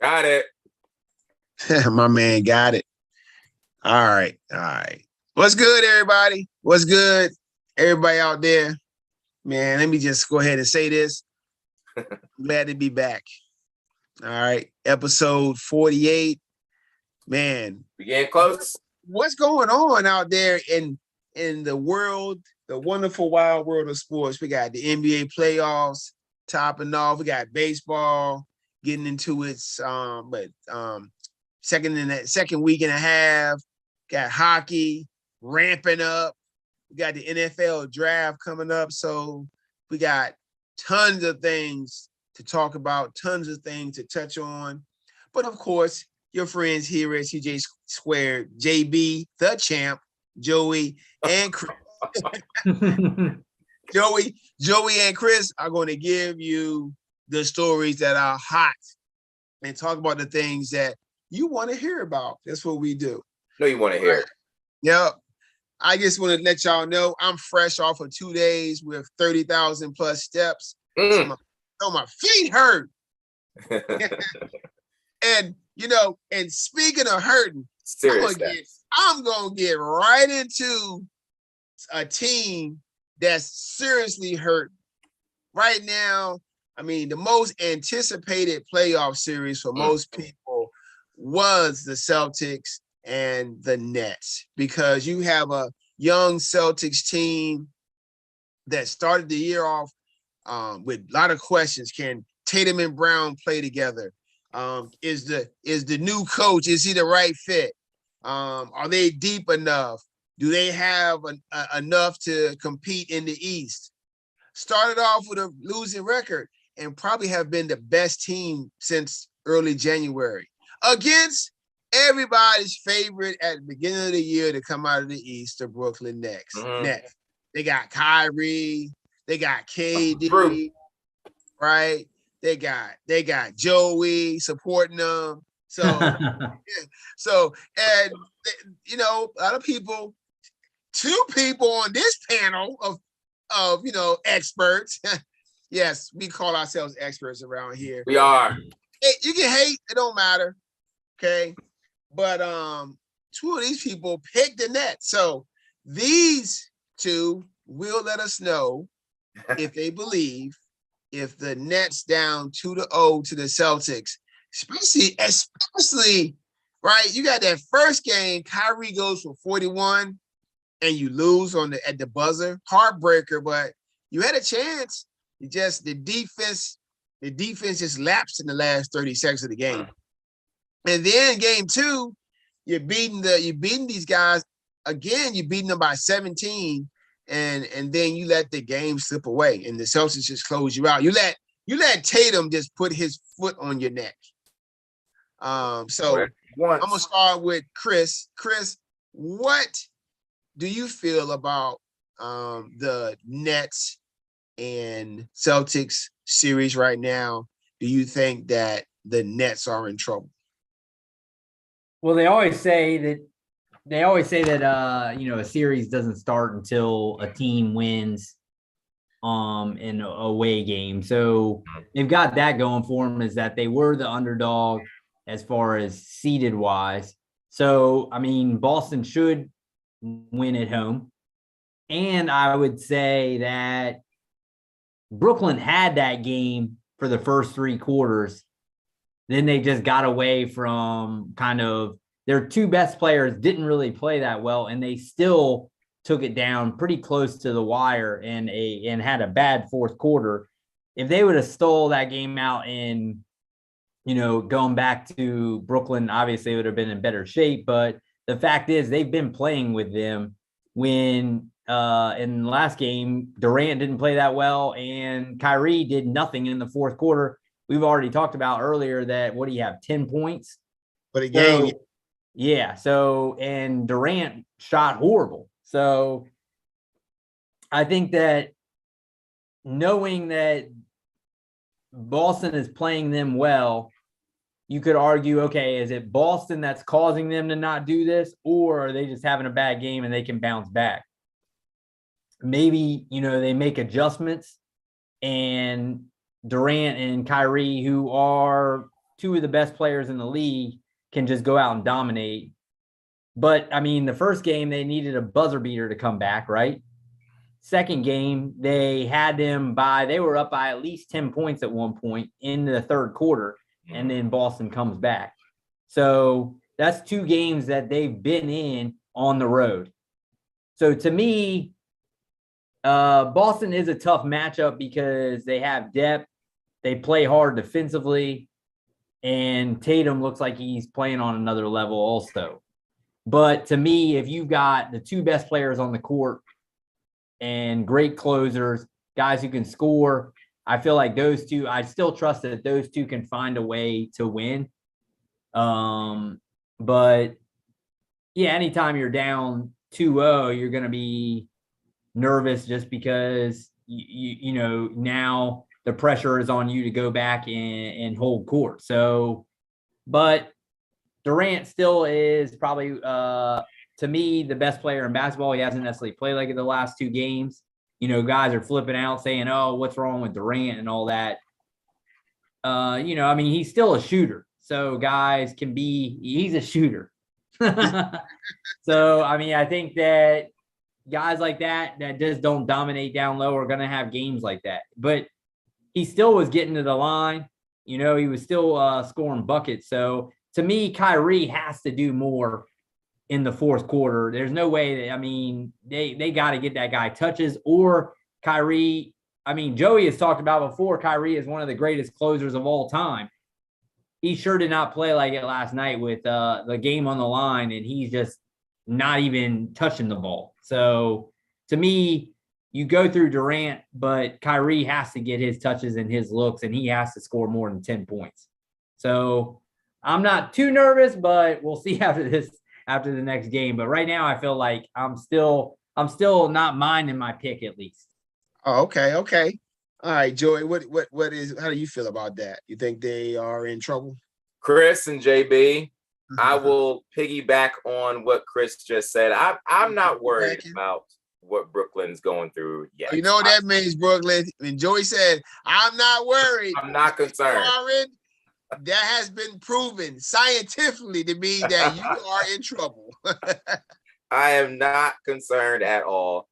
Got it. My man got it. All right. What's good, everybody? What's good, everybody out there? Man, let me just go ahead and say this. Glad to be back. All right. Episode 48. Man. We getting close. What's going on out there in the world, the wonderful wild world of sports? We got the NBA playoffs topping off. We got baseball getting into its second week and a half. Got hockey ramping up. We got the NFL draft coming up. So we got tons of things to talk about, tons of things to touch on. But of course, your friends here at CJ Squared, JB, the champ, Joey, and Chris. Joey and Chris are going to give you the stories that are hot and talk about the things that you want to hear about. That's what we do. No, you want to hear it. Yep. I just want to let y'all know I'm fresh off of 2 days with 30,000 plus steps. So my feet hurt. And speaking of hurting, I'm gonna get right into a team that's seriously hurt right now. I mean, the most anticipated playoff series for most people was the Celtics and the Nets, because you have a young Celtics team that started the year off with a lot of questions. Can Tatum and Brown play together? Is the new coach, is he the right fit? Are they deep enough? Do they have enough to compete in the East? Started off with a losing record and probably have been the best team since early January against everybody's favorite at the beginning of the year to come out of the East, the Brooklyn Nets. They got Kyrie, they got KD, right? They got Joey supporting them. So, and a lot of people, 2 people on this panel of experts. Yes, we call ourselves experts around here. We are. Hey, you can hate, it don't matter. Okay. But 2 of these people picked the Nets. So these 2 will let us know if they believe if the Nets down 2-0 to the Celtics, especially, right? You got that first game, Kyrie goes for 41 and you lose at the buzzer. Heartbreaker, but you had a chance. The defense just lapsed in the last 30 seconds of the game. And then game 2, you're beating these guys again. You're beating them by 17, and then you let the game slip away, and the Celtics just close you out. You let Tatum just put his foot on your neck. So I'm gonna start with Chris. Chris, what do you feel about the Nets and Celtics series right now? Do you think that the Nets are in trouble? Well, they always say that a series doesn't start until a team wins in an away game. So they've got that going for them, is that they were the underdog as far as seeded wise. So, I mean, Boston should win at home. And I would say that Brooklyn had that game for the first 3 quarters. Then they just got away from kind of their 2 best players didn't really play that well, and they still took it down pretty close to the wire and had a bad fourth quarter. If they would have stole that game out and, going back to Brooklyn, obviously it would have been in better shape. But the fact is they've been playing with them when in the last game, Durant didn't play that well and Kyrie did nothing in the fourth quarter. We've already talked about earlier that, what do you have, 10 points? For the game. Yeah. So, and Durant shot horrible. So I think that knowing that Boston is playing them well, you could argue, okay, is it Boston that's causing them to not do this, or are they just having a bad game and they can bounce back? Maybe, they make adjustments, and Durant and Kyrie, who are two of the best players in the league can just go out and dominate. But I mean, the first game they needed a buzzer beater to come back, right? Second game, they were up by at least 10 points at one point in the third quarter, and then Boston comes back. So that's two games that they've been in on the road. So to me, Boston is a tough matchup because they have depth. They play hard defensively, and Tatum looks like he's playing on another level also. But to me, if you've got the two best players on the court and great closers, guys who can score, I feel like those two, I still trust that those two can find a way to win. But yeah, anytime you're down 2-0, you're going to be nervous just because, you know, now the pressure is on you to go back and hold court. So, but Durant still is probably, to me, the best player in basketball. He hasn't necessarily played like in the last two games. You know, guys are flipping out saying, oh, what's wrong with Durant and all that. You know, I mean, he's still a shooter. So guys he's a shooter. So, I mean, I think that guys like that just don't dominate down low are going to have games like that. But he still was getting to the line. You know, he was still scoring buckets. So, to me, Kyrie has to do more in the fourth quarter. There's no way that, I mean, they got to get that guy touches or Kyrie. I mean, Joey has talked about before, Kyrie is one of the greatest closers of all time. He sure did not play like it last night with the game on the line, and he's just not even touching the ball. So to me, you go through Durant, but Kyrie has to get his touches and his looks, and he has to score more than 10 points. So I'm not too nervous, but we'll see after the next game. But right now, I feel like I'm still not minding my pick at least. Oh, okay. All right, Joey, how do you feel about that? You think they are in trouble? Chris and JB, I will piggyback on what Chris just said. I'm not worried about what Brooklyn's going through yet. You know what that means, Brooklyn? And Joey said, I'm not worried. I'm not concerned. That has been proven scientifically to me that you are in trouble. I am not concerned at all.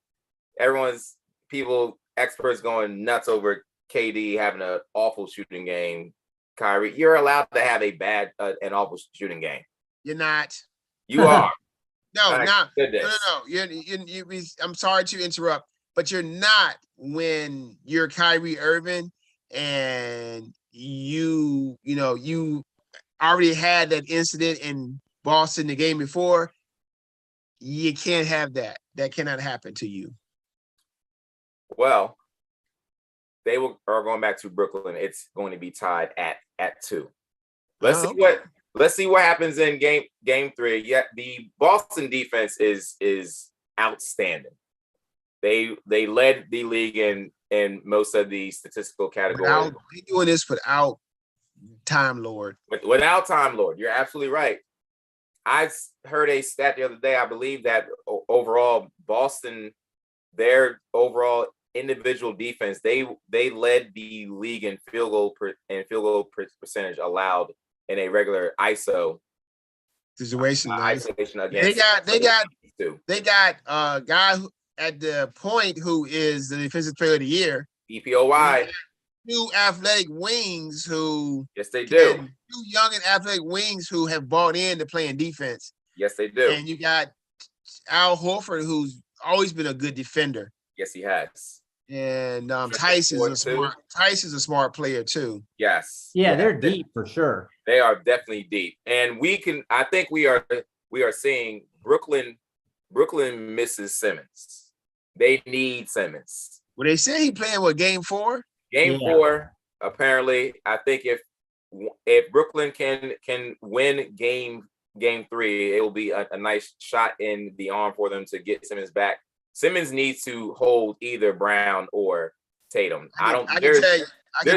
Experts going nuts over KD having an awful shooting game. Kyrie, you're allowed to have an awful shooting game. You're not. You are. No. I'm sorry to interrupt, but you're not when you're Kyrie Irving and you already had that incident in Boston the game before. You can't have that. That cannot happen to you. Well, are going back to Brooklyn. It's going to be tied at 2. Let's see what happens in game 3. Yeah, the Boston defense is outstanding. They led the league in most of the statistical categories. They're doing this without Time Lord. Without Time Lord, you're absolutely right. I heard a stat the other day. I believe that overall Boston, their overall individual defense, they led the league in field goal percentage allowed in a regular ISO situation. Isolation against. They got a guy at the point who is the defensive player of the year. EPOY. 2 athletic wings who. Yes, they do. 2 young and athletic wings who have bought into playing defense. Yes, they do. And you got Al Horford, who's always been a good defender. Yes, he has. And Tyson's a smart player too. Yes. Yeah, they're deep for sure. They are definitely deep. And I think we are seeing Brooklyn misses Simmons. They need Simmons. Well, they say he playing game 4? Game 4, apparently. I think if Brooklyn can win game 3, it will be a nice shot in the arm for them to get Simmons back. Simmons needs to hold either Brown or Tatum. There's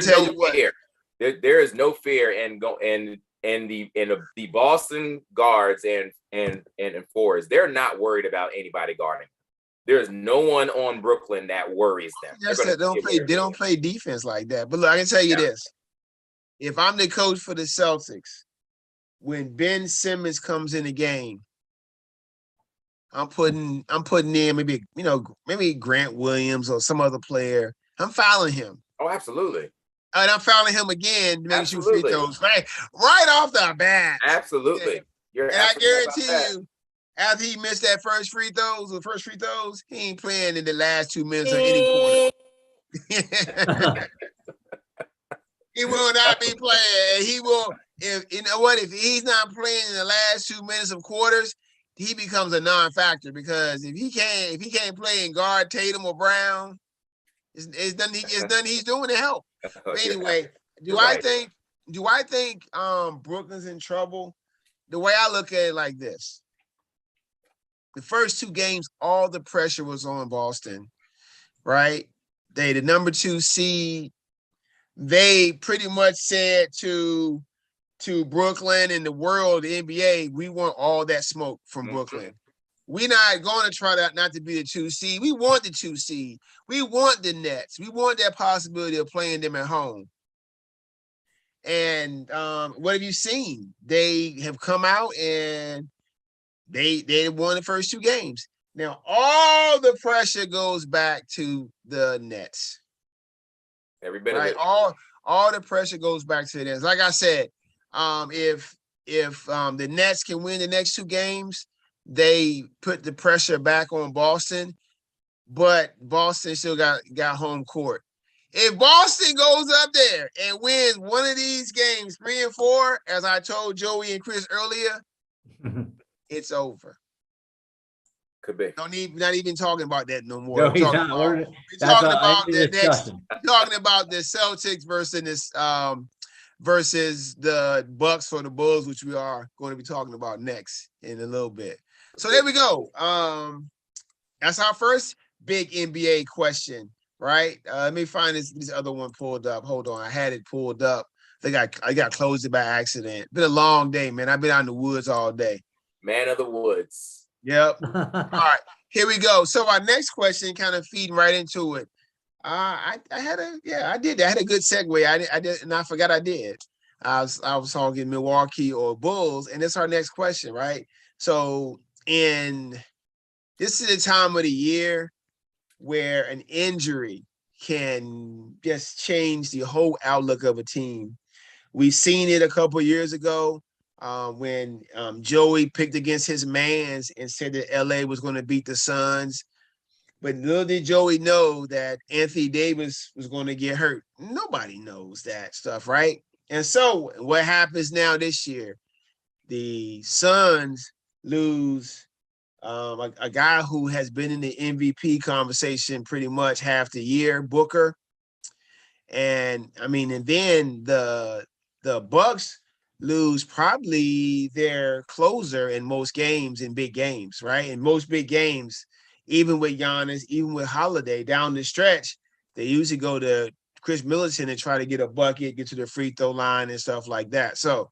no fear. There is no fear in the Boston guards and forwards. They're not worried about anybody guarding. There's no one on Brooklyn that worries them. They don't play defense like that. But look, I can tell you this. if I'm the coach for the Celtics, when Ben Simmons comes in the game, I'm putting in maybe Grant Williams or some other player. I'm fouling him. Oh, absolutely. And I'm fouling him again to make sure free Absolutely. throws right off the bat. Absolutely. And I guarantee you, after he missed that first free throws, he ain't playing in the last 2 minutes of any quarter. He will not be playing. He will, if he's not playing in the last 2 minutes of quarters, he becomes a non-factor, because if he can't play and guard Tatum or Brown, it's nothing he's doing to help. But anyway, do I think Brooklyn's in trouble? The way I look at it like this: the first 2 games, all the pressure was on Boston, right? They the number 2 seed. They pretty much said to Brooklyn and the world, the NBA, we want all that smoke from Brooklyn. We're not going to try not to be the 2 seed. We want the 2 seed. We want the Nets. We want that possibility of playing them at home. And what have you seen? They have come out and they won the first 2 games. Now all the pressure goes back to the Nets. Every bit of it. All the pressure goes back to the Nets. Like I said, if the Nets can win the next 2 games, they put the pressure back on Boston, but Boston still got home court. If Boston goes up there and wins one of these games, 3 and 4, as I told Joey and Chris earlier, it's over. Could be. Not even talking about that no more. No, we're talking about the Celtics versus the Bucks or the Bulls, which we are going to be talking about next in a little bit. So there we go. That's our first big NBA question, right? Let me find this other one pulled up. Hold on, I had it pulled up. I got closed it by accident. Been a long day, man. I've been out in the woods all day. Man of the woods. Yep. All right, here we go. So our next question, kind of feeding right into it. I did. I had a good segue. I did, and I forgot I did. I was talking Milwaukee or Bulls, and it's our next question, right? So this is the time of the year where an injury can just change the whole outlook of a team. We've seen it a couple of years ago when Joey picked against his mans and said that LA was going to beat the Suns. But little did Joey know that Anthony Davis was going to get hurt. Nobody knows that stuff, right? And so what happens now this year? The Suns lose a guy who has been in the MVP conversation pretty much half the year, Booker. And then the Bucks lose probably their closer in most games, in big games, right? In most big games, even with Giannis, even with Holiday down the stretch, they usually go to Chris Middleton and try to get a bucket, get to the free throw line and stuff like that. So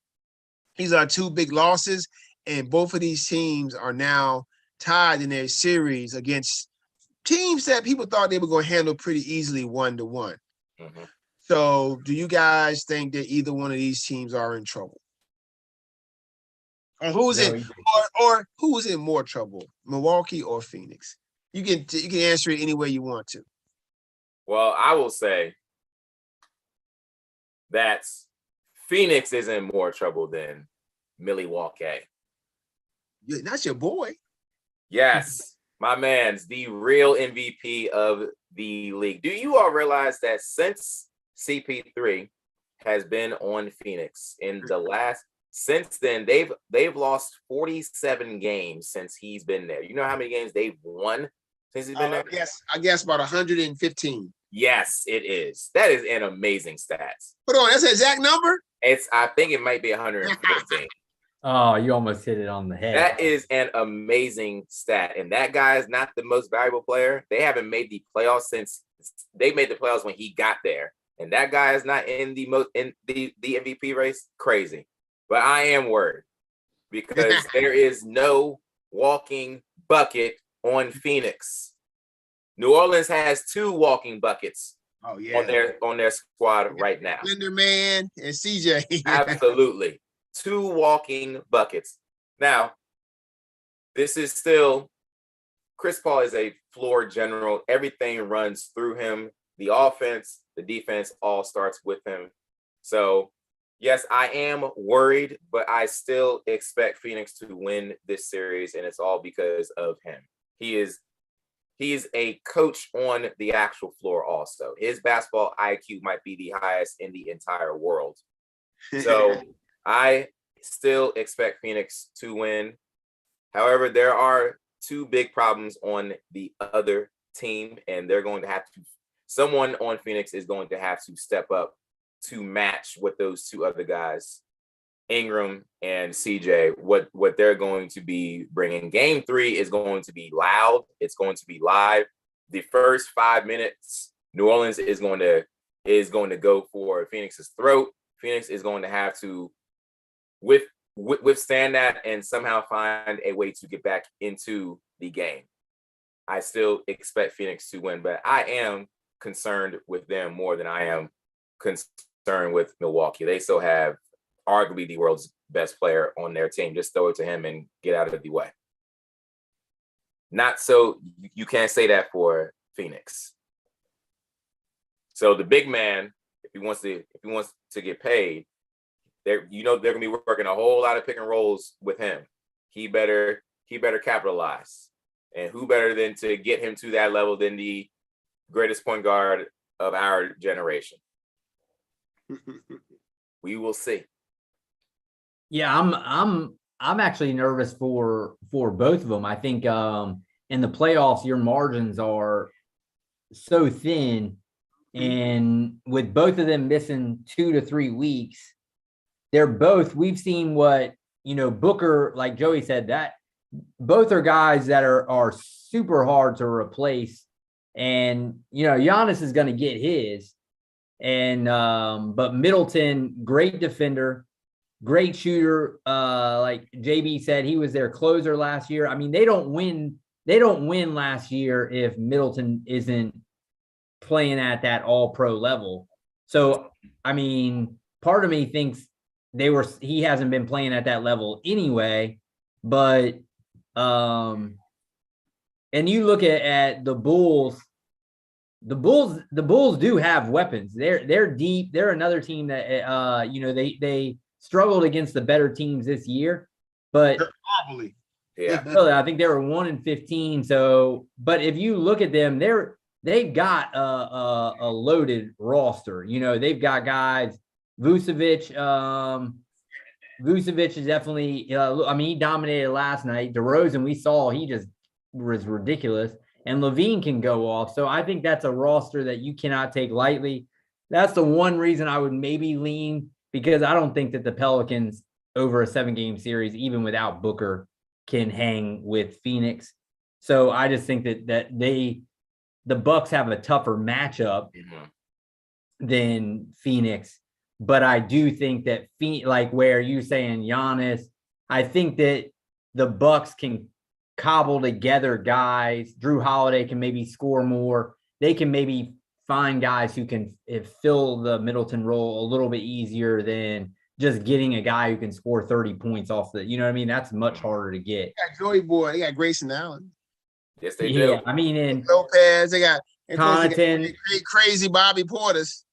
these are 2 big losses, and both of these teams are now tied in their series against teams that people thought they were going to handle pretty easily 1-1. Mm-hmm. So do you guys think that either one of these teams are in trouble? Or who's in more trouble, Milwaukee or Phoenix? You can answer it any way you want to. Well, I will say that Phoenix is in more trouble than Milwaukee. That's your boy. Yes, my man's the real MVP of the league. Do you all realize that since CP3 has been on Phoenix since then, they've lost 47 games since he's been there. You know how many games they've won since he's been there? I guess about 115. Yes, it is. That is an amazing stat. Hold on, that's an exact number? I think it might be 115. Oh, you almost hit it on the head. That is an amazing stat. And that guy is not the most valuable player. They haven't made the playoffs since they made the playoffs when he got there. And that guy is not in the MVP race. Crazy. But I am worried because there is no walking bucket on Phoenix. New Orleans has 2 walking buckets Oh yeah. On their squad right now. Slenderman and CJ. Absolutely. 2 walking buckets. Now, this is still Chris Paul is a floor general. Everything runs through him. The offense, the defense all starts with him. So, yes, I am worried, but I still expect Phoenix to win this series, and it's all because of him. He is a coach on the actual floor also. His basketball IQ might be the highest in the entire world. So I still expect Phoenix to win. However, there are 2 big problems on the other team, and they're going to have to, someone on Phoenix is going to have to step up to match what those 2 other guys, Ingram and CJ, what they're going to be bringing. Game 3 is going to be loud. It's going to be live. The first 5 minutes, New Orleans is going to go for Phoenix's throat. Phoenix is going to have to withstand that and somehow find a way to get back into the game. I still expect Phoenix to win, but I am concerned with them more than I am concerned with Milwaukee. They still have arguably the world's best player on their team. Just throw it to him and get out of the way. Not so you can't say that for Phoenix. So the big man, if he wants to get paid, they're gonna be working a whole lot of pick and rolls with him. He better capitalize. And who better than to get him to that level than the greatest point guard of our generation? We will see. Yeah, I'm actually nervous for both of them. I think in the playoffs, your margins are so thin, and with both of them missing 2 to 3 weeks, we've seen what, Booker, like Joey said, that both are guys that are super hard to replace. And, Giannis is going to get his. And but Middleton, great defender, great shooter. Like JB said, he was their closer last year. I mean, they don't win last year if Middleton isn't playing at that all-pro level. So, I mean, part of me thinks he hasn't been playing at that level anyway. But and you look at the Bulls. The Bulls do have weapons. They're deep. They're another team that they struggled against the better teams this year, but probably, yeah, I think they were 1-15. So, but if you look at them, they've got a loaded roster. They've got guys. Vucevic is definitely. He dominated last night. DeRozan, we saw he just was ridiculous. And LaVine can go off. So I think that's a roster that you cannot take lightly. That's the one reason I would maybe lean, because I don't think that the Pelicans over a 7-game series, even without Booker, can hang with Phoenix. So I just think that the Bucks have a tougher matchup than Phoenix. But I do think that like where you're saying Giannis, I think that the Bucks can cobble together guys. Drew Holiday can maybe score more. They can maybe find guys who can fill the Middleton role a little bit easier than just getting a guy who can score 30 points off the, that's much harder to get. They got Joey Boy. They got Grayson Allen. Yes, they do. Yeah, I mean, and Lopez. They got Connaughton, crazy Bobby Portis.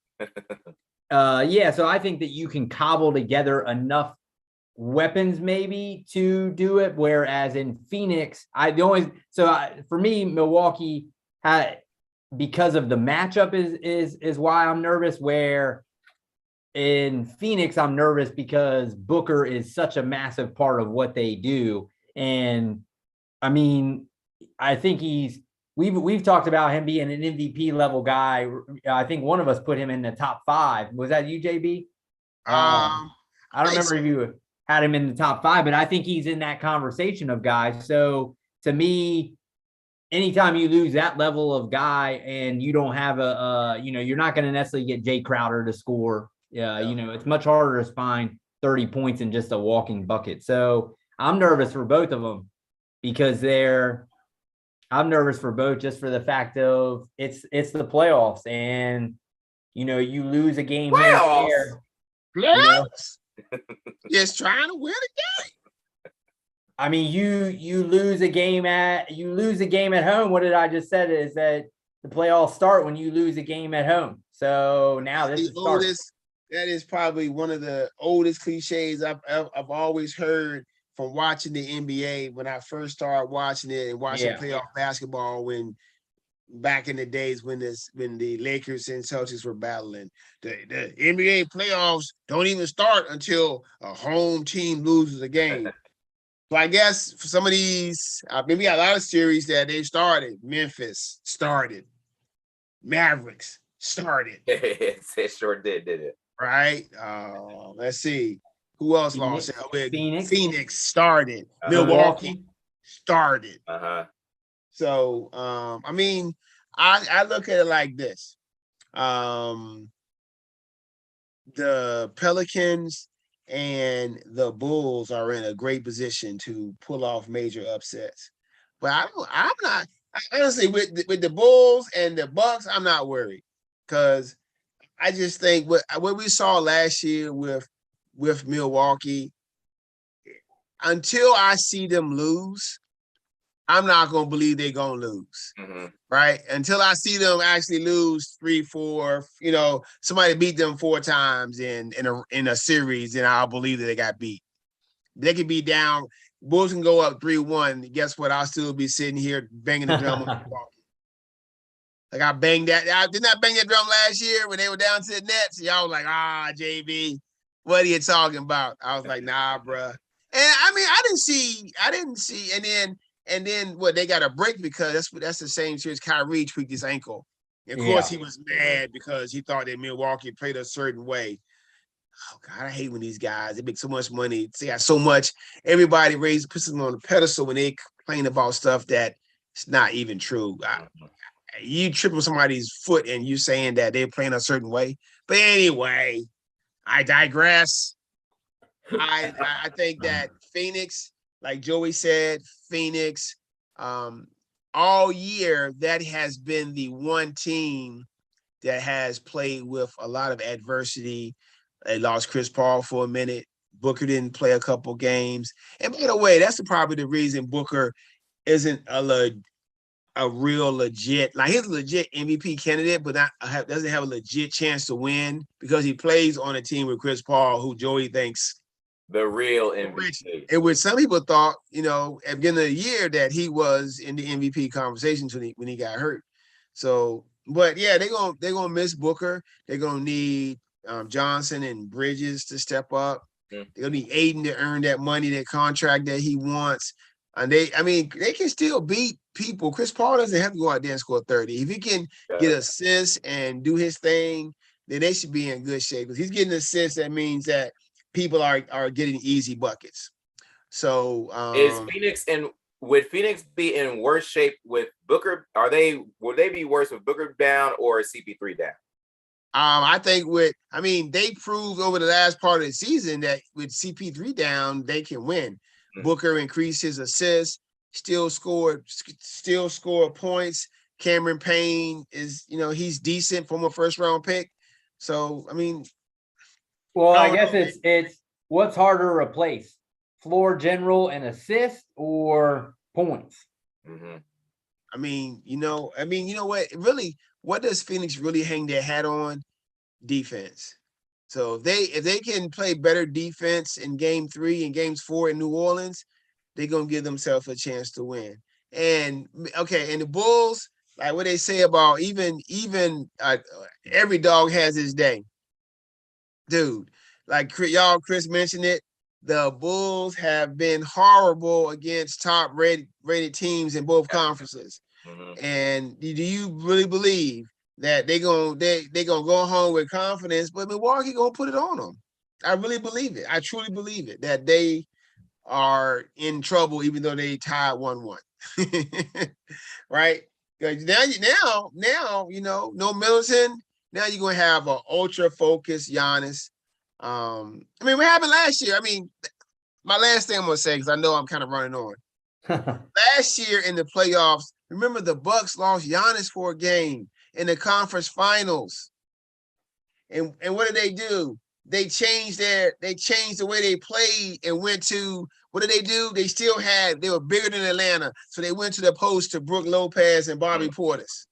So I think that you can cobble together enough weapons maybe to do it, whereas in Phoenix for me, Milwaukee because of the matchup is why I'm nervous, where in Phoenix I'm nervous because Booker is such a massive part of what they do. And I mean, I think we've talked about him being an MVP level guy. I think one of us put him in the top 5. Was that you, JB? I don't remember if you had him in the top 5, but I think he's in that conversation of guys. So to me, anytime you lose that level of guy and you don't have you're not going to necessarily get Jay Crowder to score. It's much harder to find 30 points in just a walking bucket. So I'm nervous for both of them because I'm nervous for both, just for the fact of it's the playoffs, and you lose a game here and there. Playoffs? Just trying to win a game. I mean, you lose a game at home. What did I just said is that the playoffs start when you lose a game at home. So now this is oldest. That is probably one of the oldest cliches I've always heard from watching the NBA when I first started watching it and watching playoff basketball when back in the days when the Lakers and Celtics were battling. The NBA playoffs don't even start until a home team loses a game. So I guess for some of these, maybe a lot of series that they started. Memphis started. Mavericks started. It sure did it? Right. Let's see. Who else lost? Phoenix started. Milwaukee started. So I mean, I look at it like this. The Pelicans and the Bulls are in a great position to pull off major upsets. But I'm not honestly with the Bulls and the Bucks, I'm not worried because I just think what we saw last year with Milwaukee, until I see them lose, I'm not gonna believe they're gonna lose. Right? Until I see them actually lose 3-4, somebody beat them 4 times in a series, and I'll believe that they got beat. They could be down, Bulls can go up 3-1. Guess what? I'll still be sitting here banging the drum on Milwaukee. Like I banged that. Didn't I bang that drum last year when they were down to the Nets? Y'all was like, JB, what are you talking about? I was like, nah, bruh. And I mean, I didn't see, and then what, they got a break because that's the same series Kyrie tweaked his ankle. And of course he was mad because he thought that Milwaukee played a certain way. Oh God, I hate when these guys, they make so much money. They got so much, everybody puts them on the pedestal when they complain about stuff that it's not even true. You tripping somebody's foot and you saying that they're playing a certain way. But anyway, I digress. I think that Phoenix, like Joey said, Phoenix, all year, that has been the one team that has played with a lot of adversity. They lost Chris Paul for a minute. Booker didn't play a couple games. And by the way, that's probably the reason Booker isn't a real legit, like he's a legit MVP candidate, but doesn't have a legit chance to win because he plays on a team with Chris Paul, who Joey thinks the real MVP. And which some people thought, at the beginning of the year that he was in the MVP conversations when he got hurt. So, but yeah, they're gonna miss Booker. They're gonna need Johnson and Bridges to step up. They're gonna need Aiden to earn that money, that contract that he wants. And they can still beat people. Chris Paul doesn't have to go out there and score 30. If he can get assists and do his thing, then they should be in good shape. If he's getting assists, that means that people are getting easy buckets. So would Phoenix be in worse shape with Booker? Would they be worse with Booker down or CP3 down? I think they proved over the last part of the season that with CP3 down, they can win. Booker increased his assists, still scored points. Cameron Payne is, he's decent from a first round pick. So, I guess it's what's harder to replace, floor general and assist or points. You know what? Really, what does Phoenix really hang their hat on? Defense. So if they can play better defense in game 3 and games 4 in New Orleans, they're gonna give themselves a chance to win. And the Bulls, like what they say about even every dog has his day. Dude, like Chris mentioned it, the Bulls have been horrible against top rated teams in both conferences. And do you really believe that they gonna go home with confidence, but Milwaukee gonna put it on them? I really believe it. I truly believe it, that they are in trouble even though they tied 1-1. Right? Now, no Middleton. Now you're gonna have an ultra focused Giannis. What happened last year? My last thing I'm gonna say, because I know I'm kind of running on. Last year in the playoffs, Remember, the Bucks lost Giannis for a game in the conference finals. And what did they do? They changed the way they played and went to, what did they do? They were bigger than Atlanta. So they went to the post to Brook Lopez and Bobby Portis.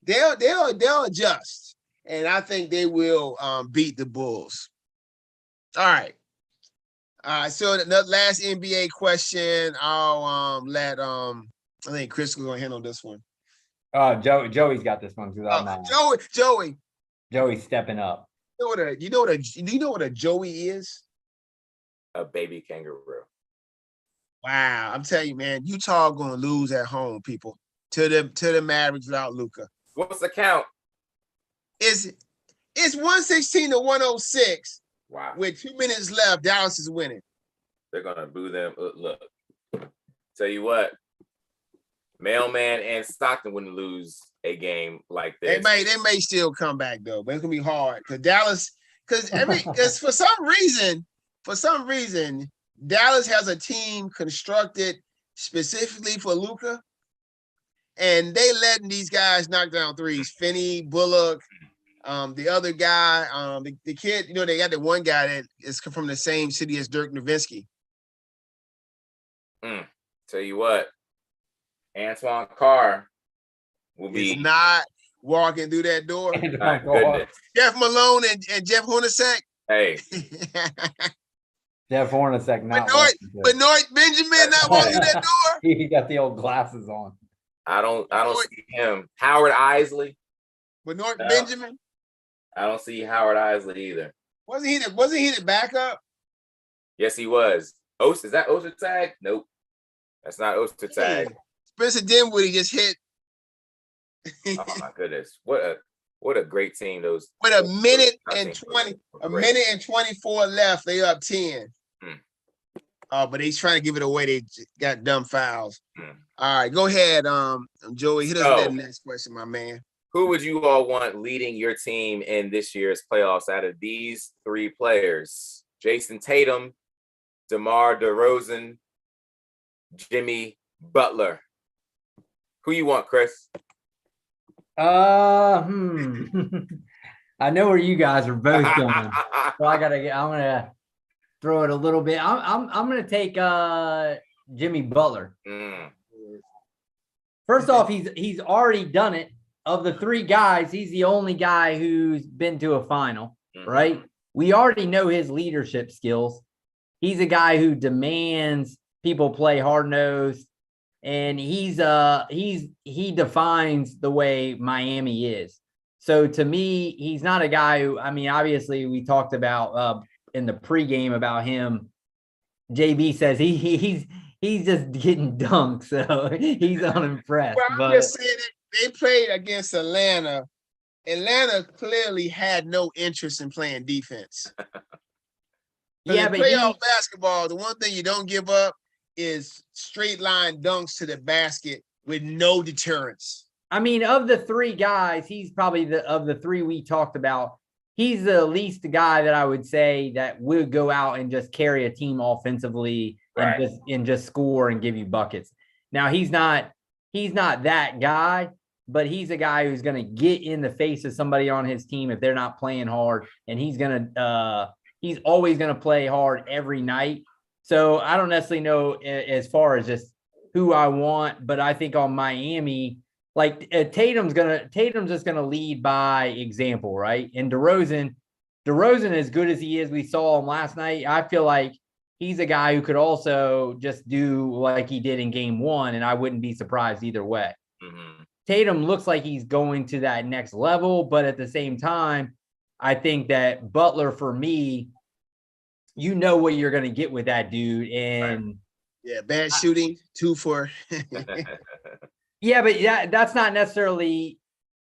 They'll adjust. And I think they will beat the Bulls. All right. So the last NBA question, I'll let I think Chris is gonna handle this one. Joey's got this one because Joey's stepping up. Do you know what a Joey is? A baby kangaroo. Wow, I'm telling you, man, Utah gonna lose at home, people, to the Mavericks without Luka. What's the count? It's 116 to 106. Wow. With 2 minutes left, Dallas is winning. They're gonna boo them. Look, tell you what, Mailman and Stockton wouldn't lose a game like this. They may still come back though, but it's gonna be hard because Dallas. Because for some reason, Dallas has a team constructed specifically for Luka, and they letting these guys knock down threes. Finney, Bullock, the other guy, the kid. You know, they got the one guy that is from the same city as Dirk Nowitzki. Tell you what, Antoine Carr will be not walking through that door. My goodness. Jeff Malone and Jeff Hornacek. Hey. Jeff Hornacek not. Benoit Benjamin not walking through that door. He got the old glasses on. I don't see him. Howard Isley. Benoit Benjamin. I don't see Howard Isley either. Wasn't he the backup? Yes, he was. Is that Ostertag? Nope. That's not Ostertag. Spencer Dinwiddie just hit. Oh my goodness. What a great team those. With a minute and 24 left, they up 10. But he's trying to give it away. They got dumb fouls. All right, go ahead, Joey. Hit us with that next question, my man. Who would you all want leading your team in this year's playoffs out of these three players? Jason Tatum, DeMar DeRozan, Jimmy Butler. Who you want, Chris? I know where you guys are both going. So I'm gonna throw it a little bit. I'm gonna take Jimmy Butler. First off, he's already done it. Of the three guys, he's the only guy who's been to a final, right? We already know his leadership skills. He's a guy who demands people play hard-nosed, and he defines the way Miami is. So to me, he's not a guy who, I mean, obviously we talked about in the pregame about him. JB says he's just getting dunked, so he's unimpressed. Well, I'm just saying it. They played against Atlanta. Atlanta clearly had no interest in playing defense. Yeah, but playoff basketball, the one thing you don't give up is straight line dunks to the basket with no deterrence. I mean, of the three guys, he's probably of the three we talked about, he's the least guy that I would say that would go out and just carry a team offensively and just score and give you buckets. Now he's not that guy, but he's a guy who's going to get in the face of somebody on his team if they're not playing hard, and he's always going to play hard every night. So I don't necessarily know as far as just who I want, but I think on Miami, like Tatum's just going to lead by example, right? And DeRozan, as good as he is, we saw him last night. I feel like he's a guy who could also just do like he did in game one, and I wouldn't be surprised either way. Tatum looks like he's going to that next level, but at the same time, I think that Butler, for me, you know what you're going to get with that dude. And bad shooting, 2 for. Yeah, but that's not necessarily,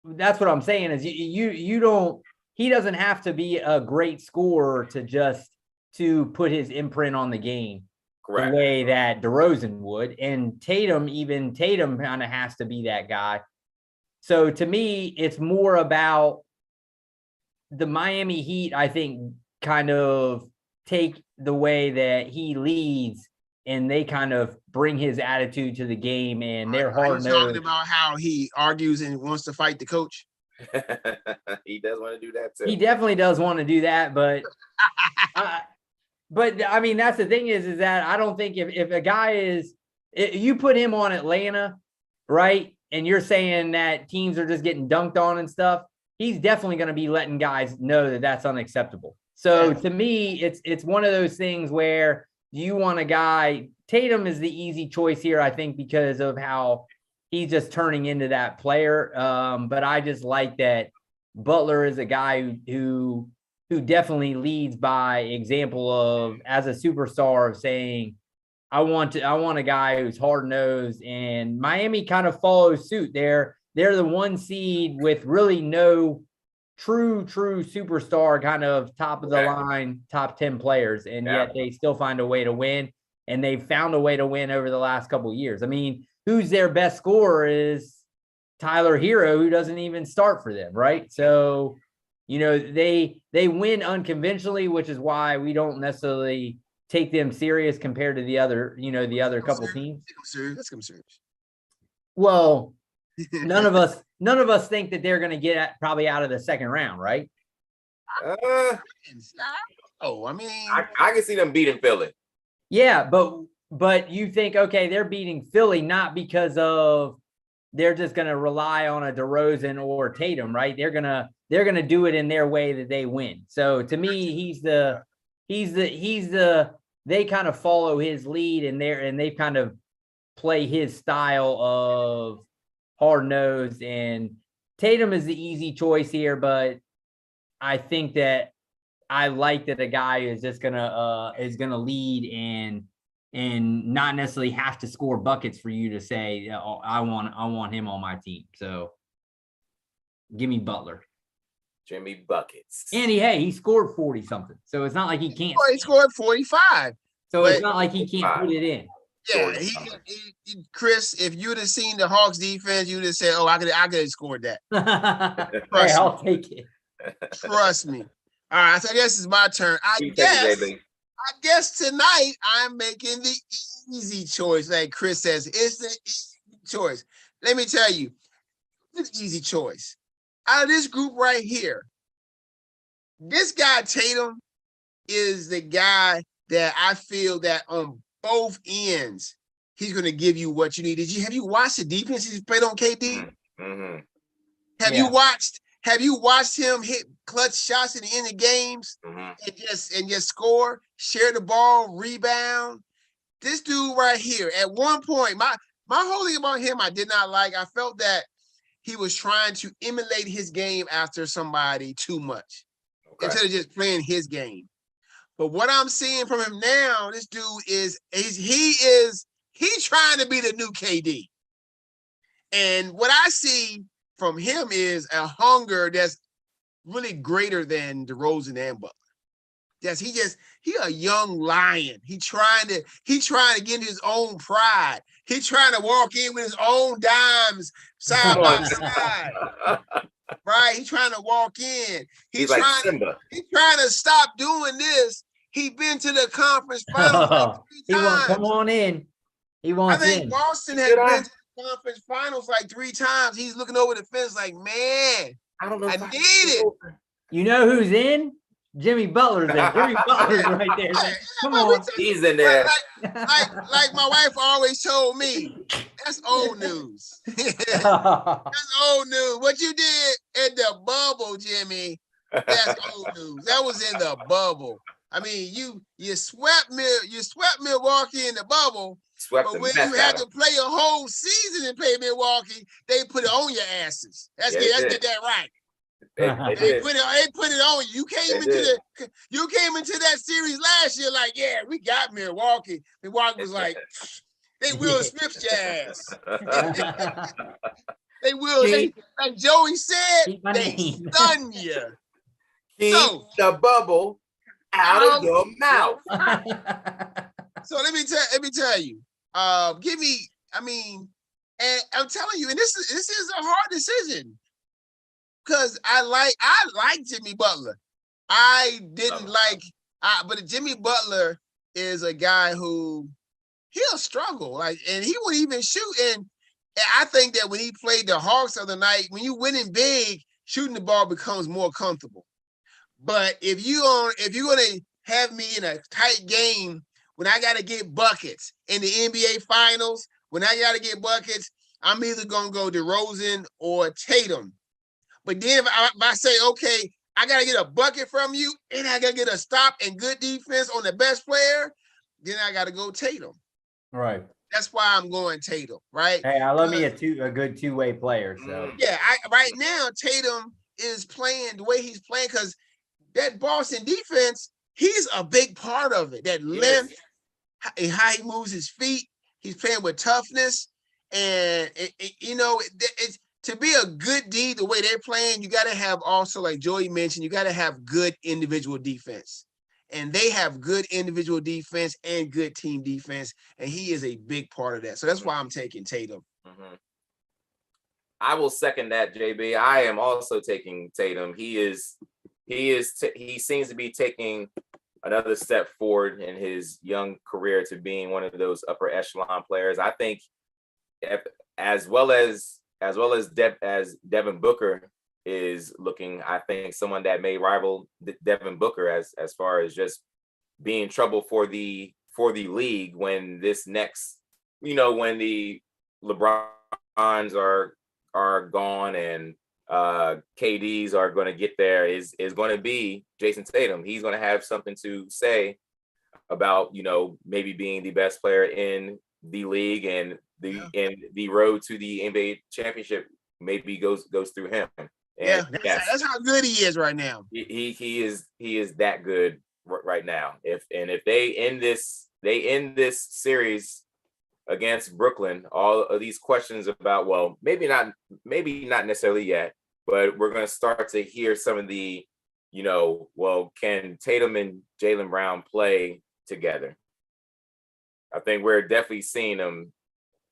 that's what I'm saying is he doesn't have to be a great scorer to put his imprint on the game. Correct. The way that DeRozan would. And Tatum kind of has to be that guy. So to me, it's more about the Miami Heat, I think, kind of take the way that he leads and they kind of bring his attitude to the game, and they're Are hard you talking nosed. about how he argues and wants to fight the coach? He does want to do that too. He definitely does want to do that, but I mean, that's the thing is that I don't think if a guy is, you put him on Atlanta, right? And you're saying that teams are just getting dunked on and stuff, he's definitely going to be letting guys know that that's unacceptable. So to me, it's one of those things where you want a guy. Tatum is the easy choice here, I think, because of how he's just turning into that player. But I just like that Butler is a guy who definitely leads by example of, as a superstar, of saying, I want a guy who's hard nosed, and Miami kind of follows suit. They're the 1 seed with really no true superstar, kind of top of the line, top 10 players. And yet they still find a way to win. And they've found a way to win over the last couple of years. I mean, who's their best scorer is Tyler Hero, who doesn't even start for them. Right. So, they win unconventionally, which is why we don't necessarily take them serious compared to the other couple teams. Let's come serious. Well, none of us think that they're going to get probably out of the second round, right? I can see them beating Philly. Yeah, but you think, okay, they're beating Philly not because of they're just going to rely on a DeRozan or Tatum, right? They're gonna do it in their way that they win. So to me, they kind of follow his lead, and they kind of play his style of hard nosed. And Tatum is the easy choice here, but I think that I like that a guy is just gonna lead and not necessarily have to score buckets for you to say, oh, I want him on my team. So give me Butler. Jimmy buckets. And he scored 40 something. So it's not like he can't. He scored 45. So it's not like he can't put it in. Yeah, Chris, if you'd have seen the Hawks defense, you'd have said, "Oh, I could have scored that." Hey, I'll take it. Trust me. All right, so I guess it's my turn. I guess tonight I'm making the easy choice, like Chris says. It's the easy choice. Let me tell you, it's an easy choice. Out of this group right here, this guy Tatum is the guy that I feel that on both ends, he's going to give you what you need. Have you watched the defense he's played on KD? Mm-hmm. Have you watched him hit clutch shots in the end of games and just score, share the ball, rebound? This dude right here, at one point, my whole thing about him I did not like. I felt that he was trying to emulate his game after somebody too much instead of just playing his game. But what I'm seeing from him now, this dude he's trying to be the new KD. And what I see from him is a hunger that's really greater than DeRozan and Butler. Yes, he a young lion. He trying to get into his own pride. He trying to walk in with his own dimes side by side. Right? He trying to walk in. He's like Simba. He's trying to stop doing this. He been to the conference finals like 3 times. Come on in. He wants in. I think Boston has been to the conference finals like 3 times. He's looking over the fence like, man, I don't know. I need it. You know who's in? Jimmy Butler's there. Jimmy Butler's right there. Come on. He's in there. Like my wife always told me, that's old news. That's old news. What you did in the bubble, Jimmy, that's old news. That was in the bubble. I mean, you swept Milwaukee in the bubble, but when you had to play a whole season and play Milwaukee, they put it on your asses. Let's get that right. They put it on you. You came into that series last year like, yeah, we got Milwaukee. Milwaukee was like, they Will Smith's your ass. They will, like Joey said, they stun you. Keep the bubble out of your mouth. So let me tell you. And I'm telling you, and this is a hard decision. Because I like Jimmy Butler. I didn't but Jimmy Butler is a guy who he'll struggle. Like, and he wouldn't even shoot. And I think that when he played the Hawks the other night, when you winning big, shooting the ball becomes more comfortable. But if you're gonna have me in a tight game when I gotta get buckets in the NBA Finals, when I gotta get buckets, I'm either gonna go DeRozan or Tatum. But then if I say, okay, I gotta get a bucket from you, and I gotta get a stop and good defense on the best player, then I gotta go Tatum. Right. That's why I'm going Tatum. Right. Hey, I love me a good two-way player. So yeah, right now Tatum is playing the way he's playing because that Boston defense, he's a big part of it. That length, how he moves his feet, he's playing with toughness, and it's to be a good D. The way they're playing, you got to have also, like Joey mentioned, you got to have good individual defense, and they have good individual defense and good team defense, and he is a big part of that. So that's why I'm taking Tatum. Mm-hmm. I will second that, JB. I am also taking Tatum. He seems to be taking another step forward in his young career to being one of those upper echelon players. I think, as well as Devin Booker is looking, I think someone that may rival Devin Booker as far as just being trouble for the league when this next, when the LeBrons are gone and KDs are going to get there is going to be Jason Tatum. He's going to have something to say about, maybe being the best player in the league, and the road to the NBA championship maybe goes through him. And that's how good he is right now. He is that good right now. If they end this series against Brooklyn, all of these questions about, well, maybe not necessarily yet, but we're going to start to hear some of the, well, can Tatum and Jaylen Brown play together? I think we're definitely seeing them.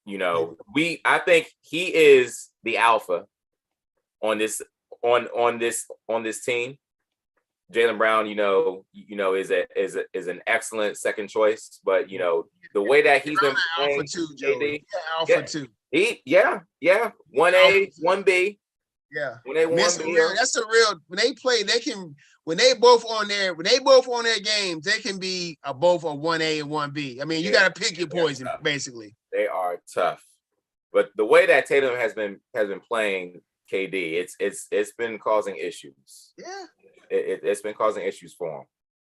I think he is the alpha on this team. Jaylen Brown, is an excellent second choice, but the way that he's been playing, alpha too, Joey. Alpha too. 1A, 1B. Yeah. 1A, 1B. That's the real. When they play, they can. When they both on their games, they can be both a 1A and 1B. I mean, you got to pick your poison, basically. They are tough, but the way that Tatum has been playing KD, it's been causing issues. Yeah. It's been causing issues for him.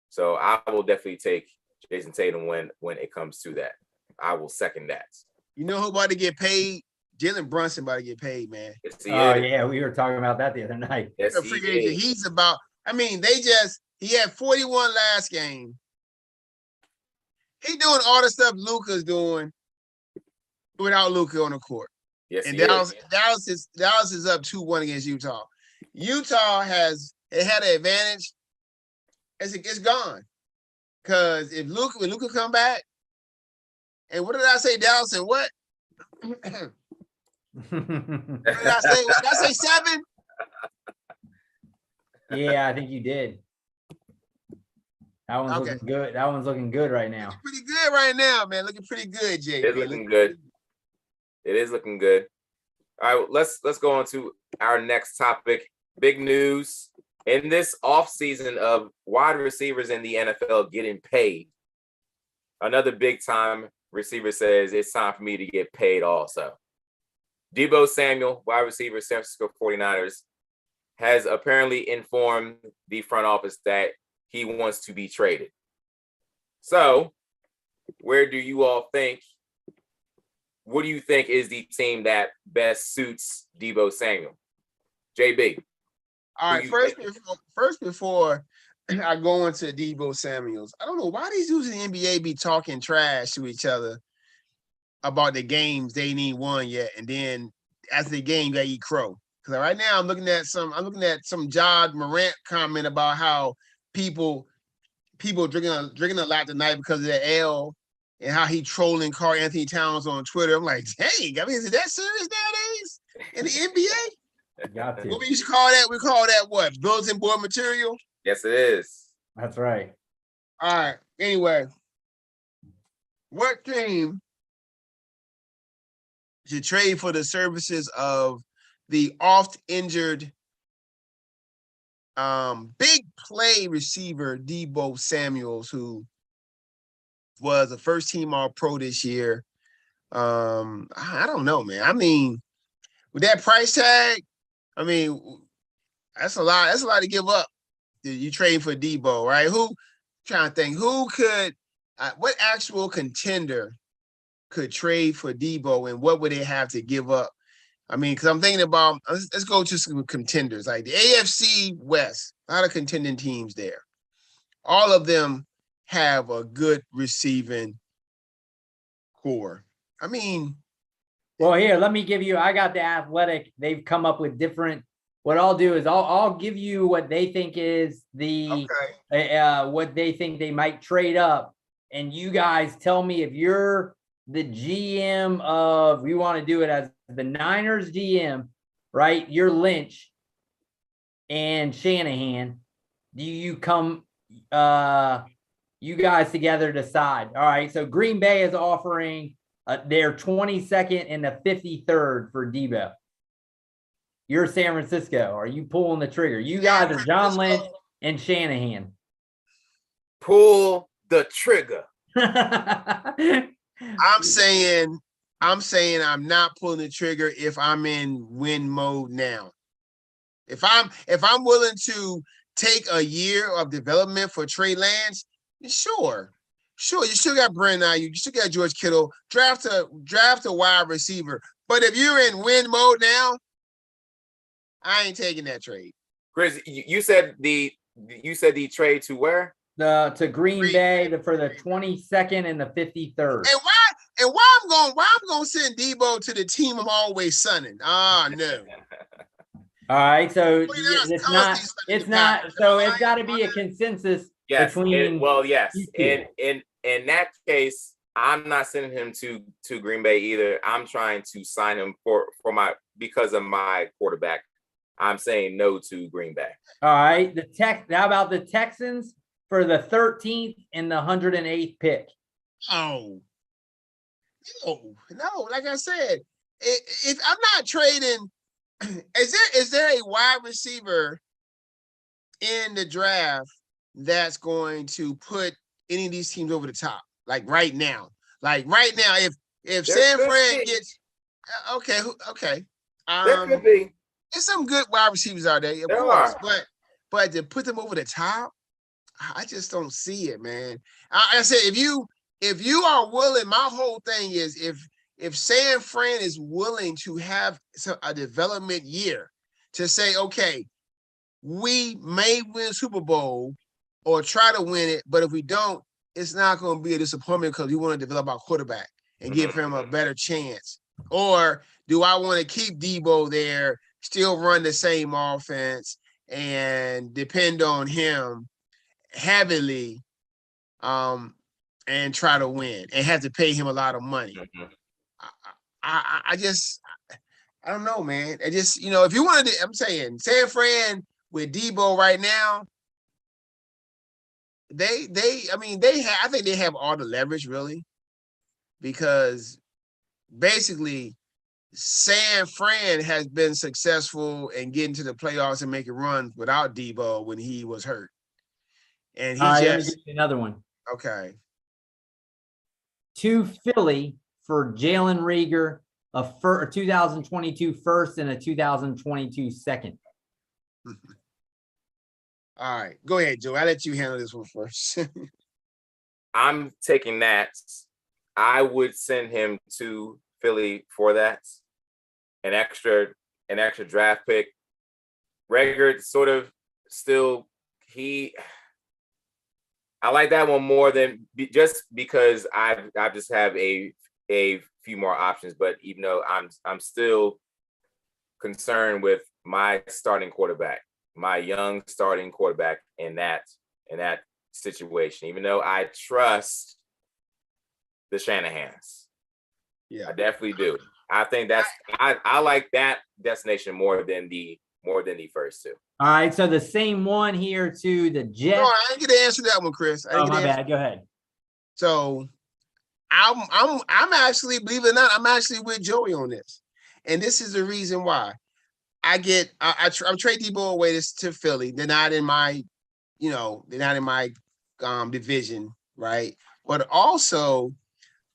So I will definitely take Jason Tatum when it comes to that. I will second that. You know who about to get paid? Jalen Brunson about to get paid, man. Yes, yeah, we were talking about that the other night. Yes, he's about. I mean, he had 41 last game. He doing all the stuff Luka's doing without Luka on the court. Yes, and Dallas is up 2-1 against Utah. Utah had an advantage. It's gone. Because when Luka come back, and what did I say, Dallas, and what? What did I say? Did I say 7? Yeah, I think you did. That one's looking good. That one's looking good right now. Looking pretty good right now, man. Looking pretty good, JB. It's looking good. It is looking good. All right, let's go on to our next topic. Big news in this offseason of wide receivers in the NFL getting paid. Another big time receiver says it's time for me to get paid also. Deebo Samuel, wide receiver, San Francisco 49ers, has apparently informed the front office that he wants to be traded. So, where do you all think? What do you think is the team that best suits Deebo Samuel? JB. All right, first before I go into Deebo Samuels, I don't know why these dudes in the NBA be talking trash to each other about the games they ain't won yet, and then after the game you gotta eat crow. Because right now I'm looking at some John Morant comment about how people drinking a lot tonight because of the L, and how he trolling Karl Anthony Towns on Twitter. I'm like, dang, I mean, is it that serious nowadays in the NBA? Got to. What we used to call that? We call that what? Bulletin board material? Yes, it is. That's right. All right. Anyway, What team should trade for the services of the oft injured big play receiver Deebo Samuels, who was a first team all pro this year? I don't know, man. I mean, with that price tag, I mean, that's a lot. That's a lot to give up. You trade for Deebo, right? Trying to think who could, what actual contender could trade for Deebo, and what would they have to give up? I mean, because I'm thinking about, let's go to some contenders like the AFC West. A lot of contending teams there. All of them have a good receiving core. I mean, well, here, let me give you. I got the Athletic. They've come up with different. What I'll do is I'll give you what they think is the what they think they might trade up, and you guys tell me if you're the GM of, we want to do it as the Niners GM, right? You're Lynch and Shanahan. Do you come, you guys together decide? All right. So Green Bay is offering their 22nd and the 53rd for Deebo. You're San Francisco. Are you pulling the trigger? You guys are John Lynch and Shanahan. Pull the trigger. I'm saying I'm not pulling the trigger if I'm in win mode now. If I'm willing to take a year of development for Trey Lance, sure. You still got Brandon Ayuk, you still got George Kittle. Draft a wide receiver. But if you're in win mode now, I ain't taking that trade. Chris, you said the trade to where? To Green Bay for the 22nd and the 53rd. And why I'm going to send Deebo to the team I'm always sunning? No. All right, so it's not. So it's got to be a consensus between. Yes. In that case, I'm not sending him to Green Bay either. I'm trying to sign him because of my quarterback. I'm saying no to Green Bay. All right, how about the Texans for the 13th and the 108th pick? Oh, no. Like I said, if I'm not trading, is there a wide receiver in the draft that's going to put any of these teams over the top? Like right now, if San Fran gets okay, there could be. There's some good wide receivers out there, of course, but to put them over the top, I just don't see it, man. I said if you are willing, my whole thing is if San Fran is willing to have a development year to say, okay, we may win Super Bowl or try to win it, but if we don't, it's not going to be a disappointment because we want to develop our quarterback and give him a better chance. Or do I want to keep Deebo there, still run the same offense, and depend on him heavily and try to win and have to pay him a lot of money? I don't know, man. I just, if you wanted to, I'm saying San Fran with Deebo right now, I think they have all the leverage really, because basically San Fran has been successful in getting to the playoffs and making runs without Deebo when he was hurt. And he let me give you another one. Okay. To Philly for Jalen Reagor, a 2022 first and a 2022 second. All right, go ahead, Joe. I'll let you handle this one first. I'm taking that. I would send him to Philly for that. An extra draft pick. Reagor sort of still I like that one more than just because I just have a few more options, but even though I'm still concerned with my starting quarterback, my young starting quarterback in that situation, even though I trust the Shanahans. Yeah, I definitely do. I think I like that destination more than the first two. All right, so the same one here to the Jets. No, I didn't get to answer that one, Chris. Oh, my bad. Go ahead. So I'm actually, believe it or not, I'm actually with Joey on this, and this is the reason why. I'm trade Debo away to Philly. They're not in my, they're not in my division, right? But also,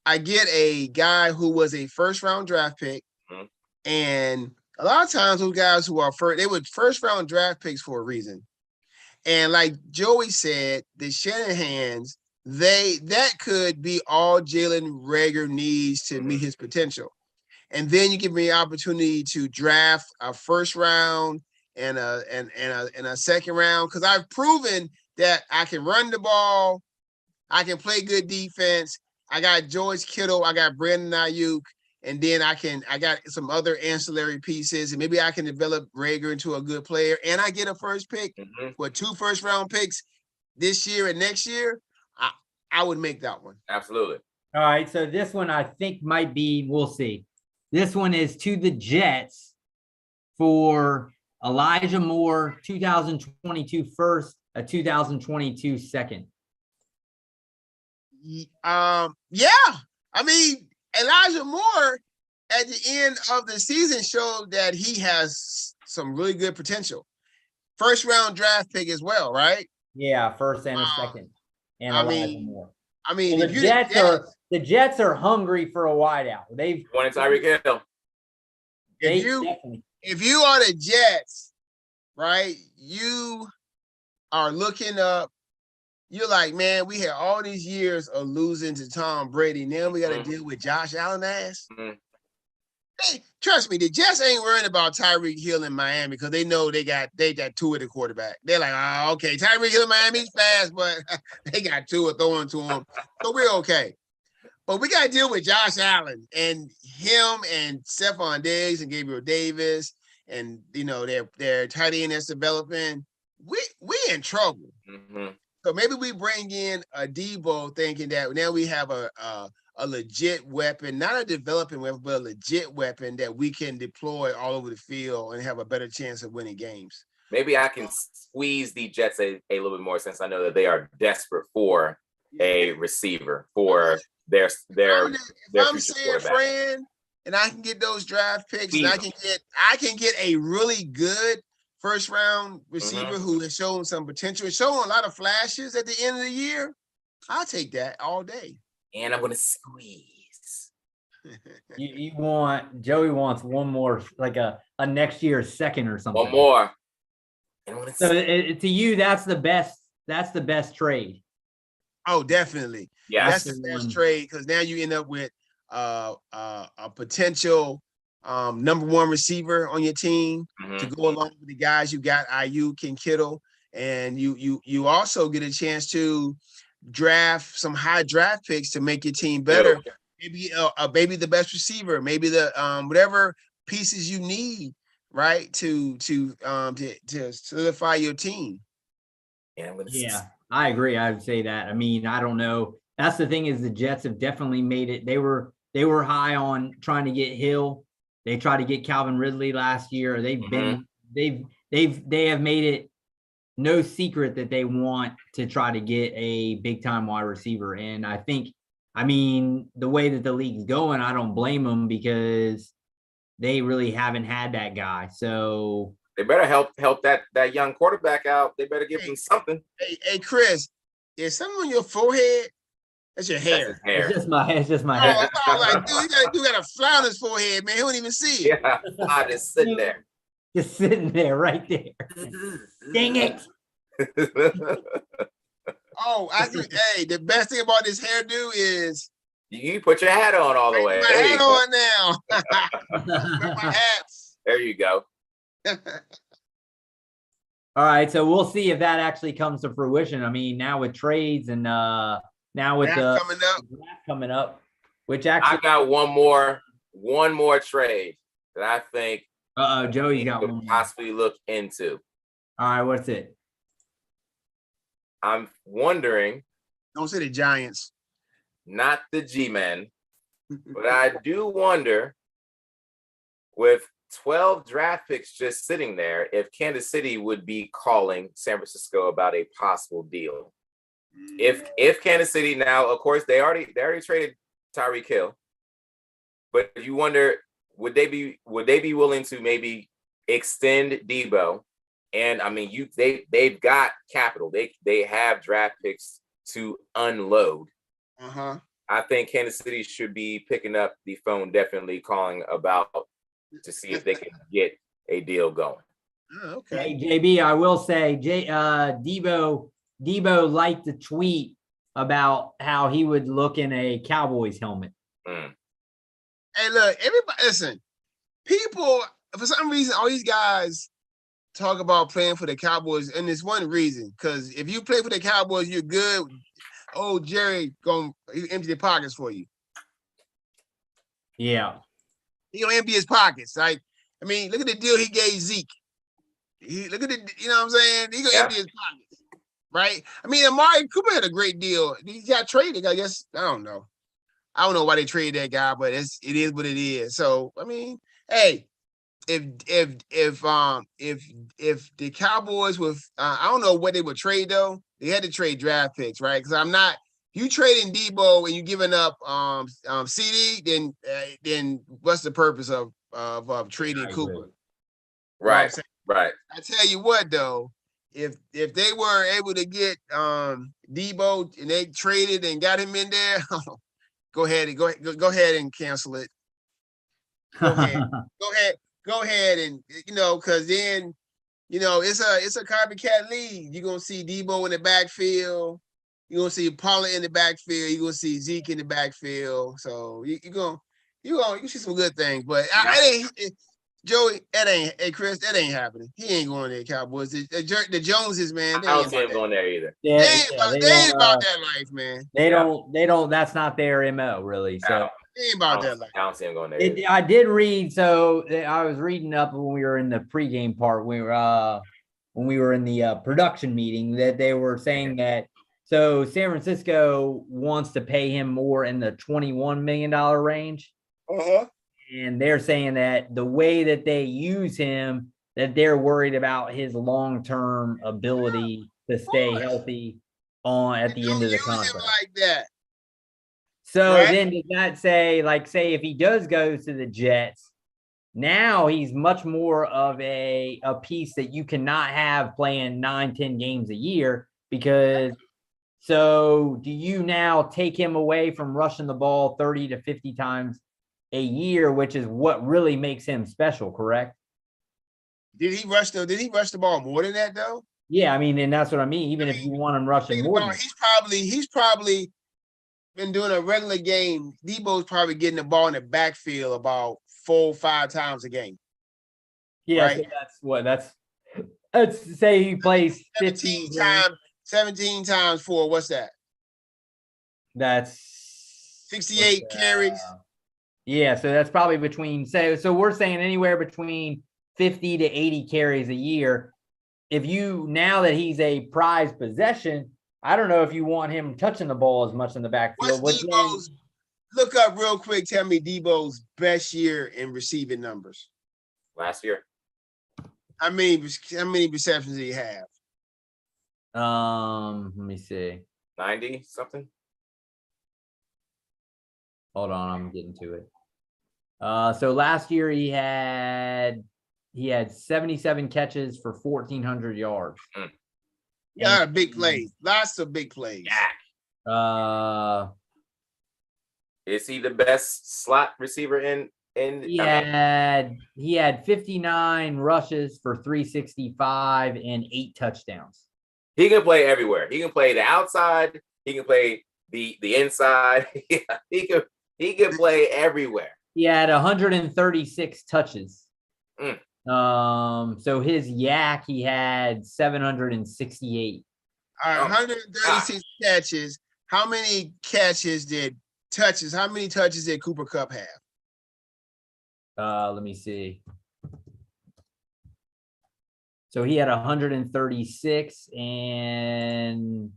I get a guy who was a first round draft pick, and a lot of times those guys who are they were first round draft picks for a reason. And like Joey said, the Shanahans, that could be all Jalen Reagor needs to meet his potential. And then you give me an opportunity to draft a first round and a second round, because I've proven that I can run the ball, I can play good defense. I got George Kittle, I got Brandon Ayuk, and then I got some other ancillary pieces, and maybe I can develop Reagor into a good player, and I get a first pick with 2 first round picks this year and next year. I would make that one. Absolutely. All right, so this one I think might be, we'll see. This one is to the Jets for Elijah Moore, 2022 first, a 2022 second. Yeah. I mean, Elijah Moore at the end of the season showed that he has some really good potential. First round draft pick as well, right? Yeah, first and a second. And Elijah Moore. I mean, well, the Jets are hungry for a wideout. They've wanted Tyreek Hill. If you are the Jets, right, you are looking up. You're like, man, we had all these years of losing to Tom Brady. Now we got to deal with Josh Allen ass. Hey, trust me, the Jets ain't worrying about Tyreek Hill in Miami because they know they got Tua the quarterback. They're like, oh, okay, Tyreek Hill in Miami's fast, but they got Tua throwing to him, so we're okay. But we got to deal with Josh Allen and him and Stephon Diggs and Gabriel Davis and their tight end that's developing. We in trouble. So maybe we bring in a Debo thinking that now we have a legit weapon, not a developing weapon, but a legit weapon that we can deploy all over the field and have a better chance of winning games. Maybe I can squeeze the Jets a little bit more, since I know that they are desperate for a receiver for their I'm saying, friend, and I can get those draft picks, and I can get a really good first round receiver who has shown some potential, showing a lot of flashes at the end of the year. I'll take that all day. And I'm gonna squeeze. Joey wants one more, like a next year second or something. One more. So to you, that's the best trade. Oh, definitely. Yeah, that's the best trade, because now you end up with a potential number one receiver on your team to go along with the guys you got, Ayuk and Kittle, and you also get a chance to draft some high draft picks to make your team better. Maybe the best receiver, maybe the whatever pieces you need, right, to solidify your team. Yeah, I agree. I would say that. I mean, I don't know. That's the thing, is the Jets have definitely made it. They were high on trying to get Hill. They tried to get Calvin Ridley last year. They have made it no secret that they want to try to get a big time wide receiver. And I mean, the way that the league's going, I don't blame them, because they really haven't had that guy. So they better help that young quarterback out. They better give him something. Hey, Chris, is something on your forehead? That's your hair. It's just my hair. I was like, dude, you got a fly on his forehead, man. He don't even see it. Yeah, I'm just sitting there. Just sitting there, right there. Dang it. The best thing about this hairdo is you put your hat on all the way. My hat on now. With my hats. There you go. All right, so we'll see if that actually comes to fruition. I mean, now with trades and now with the draft coming up, which actually I got one more trade that I think Joey's got one more. Possibly look into. All right, what's it? I'm wondering. Don't say the Giants. Not the G-Men, but I do wonder, with 12 draft picks just sitting there, if Kansas City would be calling San Francisco about a possible deal. If Kansas City, now of course they already traded Tyreek Hill, but you wonder, would they be willing to maybe extend Debo? And I mean, they've got capital. They have draft picks to unload. I think Kansas City should be picking up the phone, definitely calling about to see if they can get a deal going. Okay. Hey, JB, I will say, Debo liked the tweet about how he would look in a Cowboys helmet. Hey, look, everybody, listen. People, for some reason, all these guys talk about playing for the Cowboys, and there's one reason, because if you play for the Cowboys, you're good. Oh, Jerry gonna empty the pockets for you. Yeah, he gonna empty his pockets. Like, I mean, look at the deal he gave Zeke. Look at the, you know what I'm saying? He gonna empty his pockets, right? I mean, Amari Cooper had a great deal. He got traded, I guess. I don't know why they traded that guy, but it is what it is. So, I mean, hey, if the Cowboys with I don't know what they would trade though. They had to trade draft picks, right? Because you trading Debo and you giving up CD, then what's the purpose of trading Cooper? Right, right. I tell you what though, if they were able to get Debo and they traded and got him in there, go ahead and cancel it. Go ahead and because then it's a copycat league. You're gonna see Debo in the backfield, you're gonna see Pollard in the backfield, you're gonna see Zeke in the backfield. So you see some good things, but Joey, hey Chris, that ain't happening. He ain't going there, Cowboys. The Joneses, man. I don't see him going there either. They ain't about that life, man. They don't. That's not their MO, really. So ain't about that life. I don't see him going there. I did read. So I was reading up when we were in the pregame part. When we were in the production meeting, that they were saying that. So San Francisco wants to pay him more in the $21 million range. And they're saying that the way that they use him, that they're worried about his long-term ability to stay healthy at the end of the contract. Like that. So then does that say, like, say if he does go to the Jets, now he's much more of a piece that you cannot have playing 9-10 games a year, because so do you now take him away from rushing the ball 30 to 50 times a year, which is what really makes him special, correct? Did he rush the ball more than that though? Yeah, I mean, and that's what I mean. Even if you want him rushing more, he's probably been doing a regular game. Debo's probably getting the ball in the backfield about 4 or 5 times a game. Yeah, right? So let's say he plays 17 times 4. What's that? That's 68 carries. Yeah, so that's probably between, so we're saying anywhere between 50 to 80 carries a year. If now that he's a prized possession, I don't know if you want him touching the ball as much in the backfield. Look up real quick. Tell me Debo's best year in receiving numbers. Last year. How many receptions did he have? Let me see. 90 something. Hold on, I'm getting to it. So last year he had 77 catches for 1,400 yards. Yeah, big plays. Lots of big plays. Is he the best slot receiver in? He had 59 rushes for 365 and 8 touchdowns. He can play everywhere. He can play the outside. He can play the inside. He can play everywhere. He had 136 touches. So his yak, he had 768. 136 catches. How many touches did Cooper Kupp have? Let me see. So he had 136 and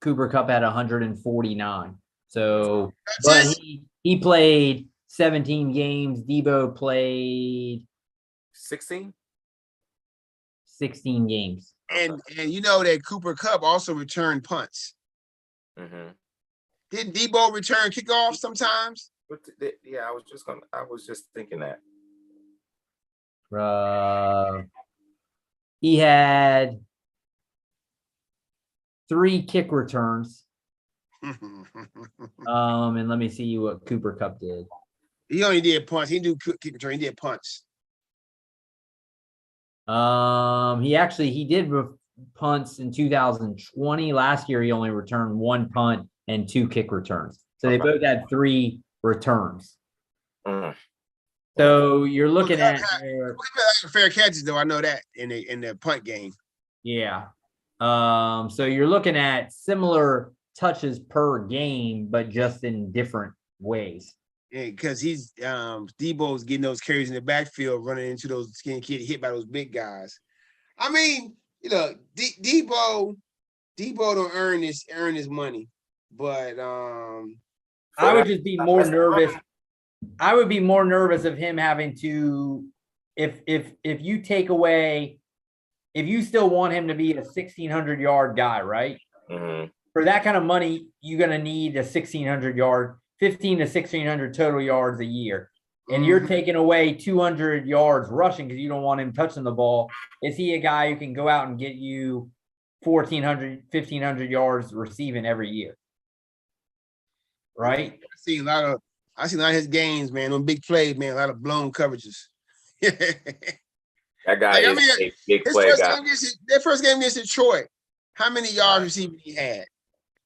Cooper Kupp had 149. So, but he played 17 games. Debo played 16 games. And you know that Cooper Kupp also returned punts. Mm-hmm. Didn't Debo return kickoff sometimes? Yeah, I was just thinking that. He had 3 kick returns. And let me see what Cooper Kupp did. He only did punts. He didn't do kick return. He did punts. He did punts in 2020. Last year, he only returned 1 punt and 2 kick returns. So they both had 3 returns. So you're looking at fair catches, though. I know that in the punt game. Yeah. So you're looking at similar touches per game, but just in different ways. Yeah, because he's Debo's getting those carries in the backfield, running into those getting hit by those big guys. I mean, Debo don't earn his money, but I would just be more nervous. I would be more nervous of him having to, if you take away, if you still want him to be a 1,600-yard guy, right? Mm-hmm. For that kind of money, you're going to need a 1,600-yard, 15 to 1,600 total yards a year. And you're taking away 200 yards rushing because you don't want him touching the ball. Is he a guy who can go out and get you 1,400, 1,500 yards receiving every year? Right? I see a lot of his games, man. On big plays, man. A lot of blown coverages. That guy is a big play guy. That first game against Detroit, how many yards receiving he had?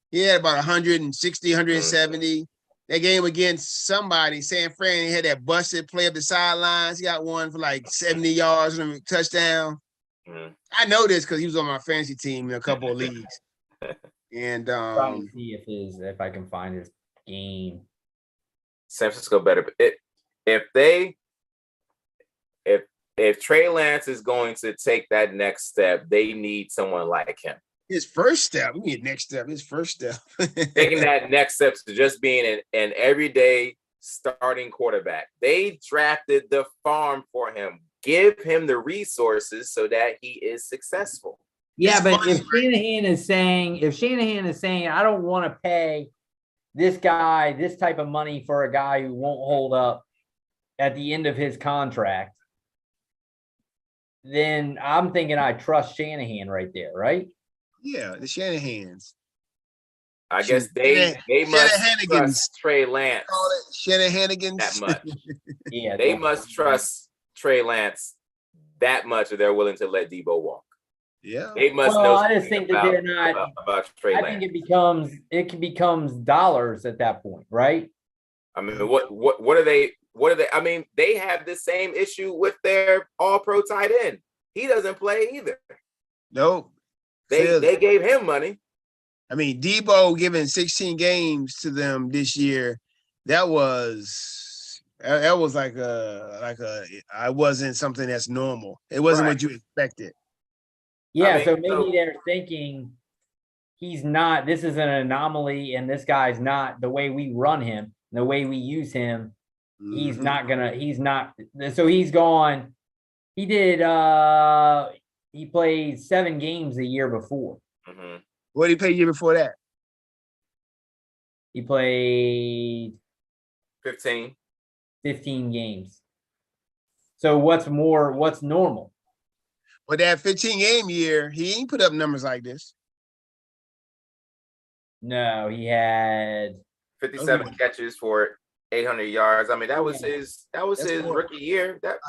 He had about 160, 170. That game against somebody, San Fran, he had that busted play up the sidelines. He got one for like 70 yards and a touchdown. I know this because he was on my fantasy team in a couple of leagues. And trying to see if I can find his game. San Francisco better. If Trey Lance is going to take that next step, they need someone like him. His first step. We need next step. His first step. Taking that next step to just being an everyday starting quarterback. They drafted the farm for him. Give him the resources so that he is successful. Yeah, but if Shanahan is saying, I don't want to pay this guy this type of money for a guy who won't hold up at the end of his contract, then I'm thinking I trust Shanahan right there, right? Yeah, the Shanahans. I guess they must trust Trey Lance. Shanahanigans. That much. Yeah, they must trust Trey Lance that much, or they're willing to let Debo walk. Yeah, they must know. I just think that they're not about Trey Lance. I think it becomes dollars at that point, right? I mean, what are they? What are they? I mean, they have the same issue with their All-Pro tight end. He doesn't play either. Nope. They gave him money. I mean, Debo giving 16 games to them this year. That was like I wasn't something that's normal. It wasn't what you expected. Yeah, so maybe they're thinking he's not. This is an anomaly, and this guy's not the way we run him, the way we use him. He's not gonna. He's not. So he's gone. He did. He played 7 games the year before. What did he play the year before that? He played 15 games. So what's normal? But that 15-game year, he ain't put up numbers like this. No, he had 57 catches for 800 yards. I mean, that was his rookie year. But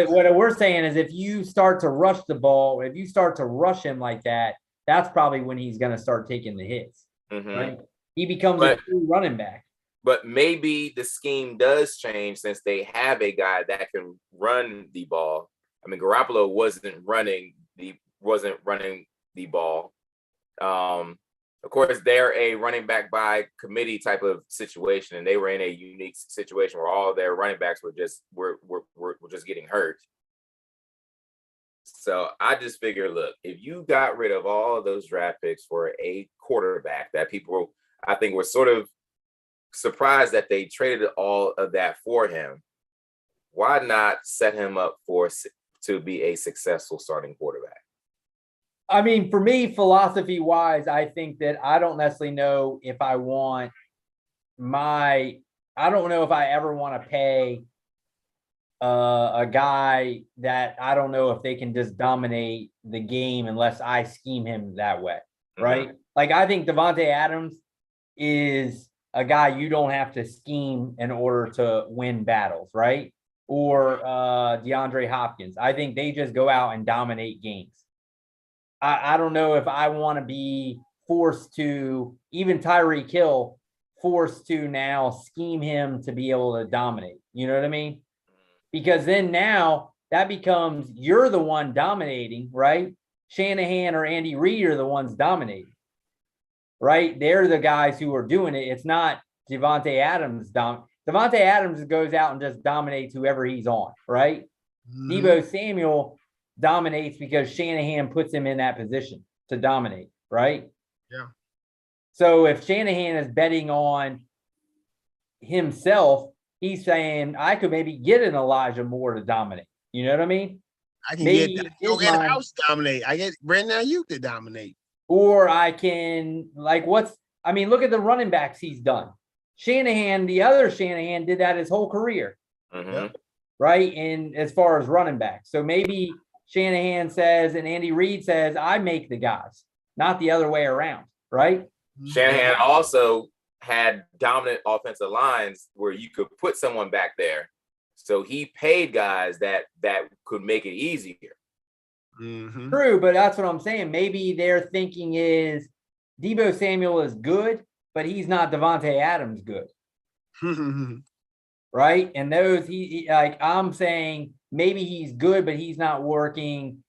what we're saying is if you start to rush the ball, if you start to rush him like that, that's probably when he's going to start taking the hits. Right? He becomes a true running back. But maybe the scheme does change since they have a guy that can run the ball. I mean, Garoppolo wasn't running the ball. Of course, they're a running back by committee type of situation, and they were in a unique situation where all their running backs were just getting hurt. So I just figure, look, if you got rid of all of those draft picks for a quarterback that people, I think, were sort of surprised that they traded all of that for him, why not set him up to be a successful starting quarterback? I mean, for me, philosophy-wise, I think that I don't necessarily know if I want I don't know if I ever want to pay a guy that I don't know if they can just dominate the game unless I scheme him that way, right? Mm-hmm. Like I think Davante Adams is a guy you don't have to scheme in order to win battles, right? Or DeAndre Hopkins. I think they just go out and dominate games. I don't know if I want to be forced to, even Tyreek Hill, forced to now scheme him to be able to dominate. You know what I mean? Because then now that becomes you're the one dominating, right? Shanahan or Andy Reid are the ones dominating, right? They're the guys who are doing it. It's not Davante Adams. Davante Adams goes out and just dominates whoever he's on, right? Mm-hmm. Deebo Samuel dominates because Shanahan puts him in that position to dominate, right? Yeah. So if Shanahan is betting on himself, he's saying, I could maybe get an Elijah Moore to dominate. You know what I mean? I can get House dominate. I get Brandon Ayuk to dominate. Or I can, look at the running backs he's done. Shanahan, the other Shanahan, did that his whole career. Mm-hmm. Right? And as far as running backs. So maybe Shanahan says and Andy Reid says, I make the guys, not the other way around. Right? Shanahan also had dominant offensive lines where you could put someone back there. So he paid guys that could make it easier. Mm-hmm. True, but that's what I'm saying. Maybe their thinking is Deebo Samuel is good, but he's not Davante Adams good. Right? And those I'm saying maybe he's good, but he's not working.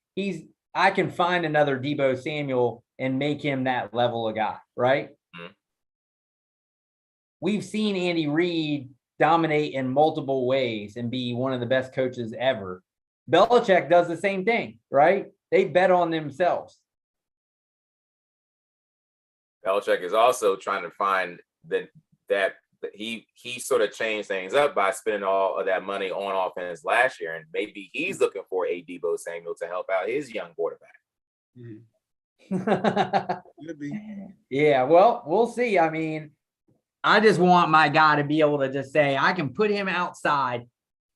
I can find another Deebo Samuel and make him that level of guy, right? Mm-hmm. We've seen Andy Reid dominate in multiple ways and be one of the best coaches ever. Belichick does the same thing, right? They bet on themselves. Belichick is also trying to find that he sort of changed things up by spending all of that money on offense last year, and maybe he's looking for a Deebo Samuel to help out his young quarterback. Yeah, well, we'll see. I mean, I just want my guy to be able to just say, I can put him outside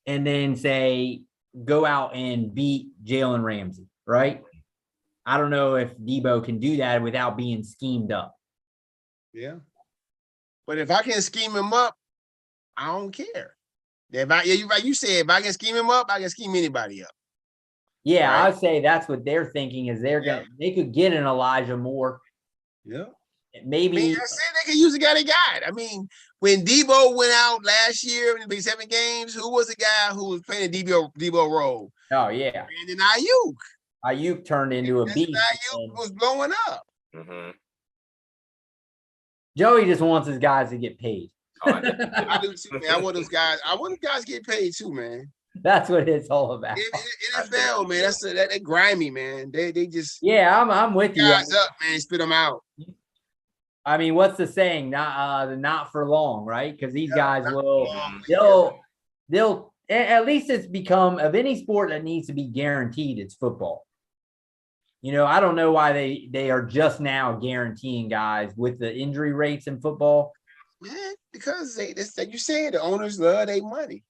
and then say, go out and beat Jalen Ramsey, right? I don't know if Deebo can do that without being schemed up. Yeah. But if I can scheme him up, I don't care. You're right. You said if I can scheme him up, I can scheme anybody up. Yeah, right? I'd say that's what they're thinking is they could get an Elijah Moore. Yeah. Maybe I said they could use the guy they got. I mean, when Deebo went out last year in the 7 games, who was the guy who was playing the Deebo role? Oh, yeah. And then Ayuk. Ayuk turned into a beast. Ayuk was blowing up. Mm-hmm. Joey just wants his guys to get paid. I do too, man. I want those guys to get paid too, man. That's what it's all about. NFL, man. That's that grimy, man. They just I'm with you. Guys up, man. Spit them out. I mean, what's the saying? Not for long, right? Because these guys they'll at least it's become of any sport that needs to be guaranteed. It's football. You know, I don't know why they are just now guaranteeing guys with the injury rates in football. Man, because like you said, the owners love their money.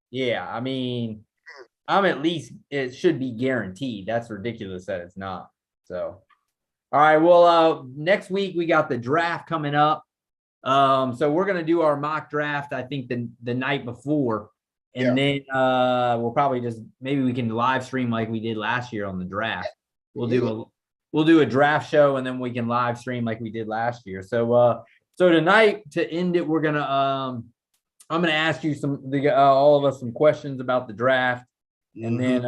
Yeah, I mean, at least it should be guaranteed. That's ridiculous that it's not. So, all right. Well, next week we got the draft coming up. So we're gonna do our mock draft. I think the night before, and then we'll probably maybe we can live stream like we did last year on the draft. We'll do a draft show and then we can live stream like we did last year. So tonight to end it, we're gonna I'm gonna ask you all of us some questions about the draft, and then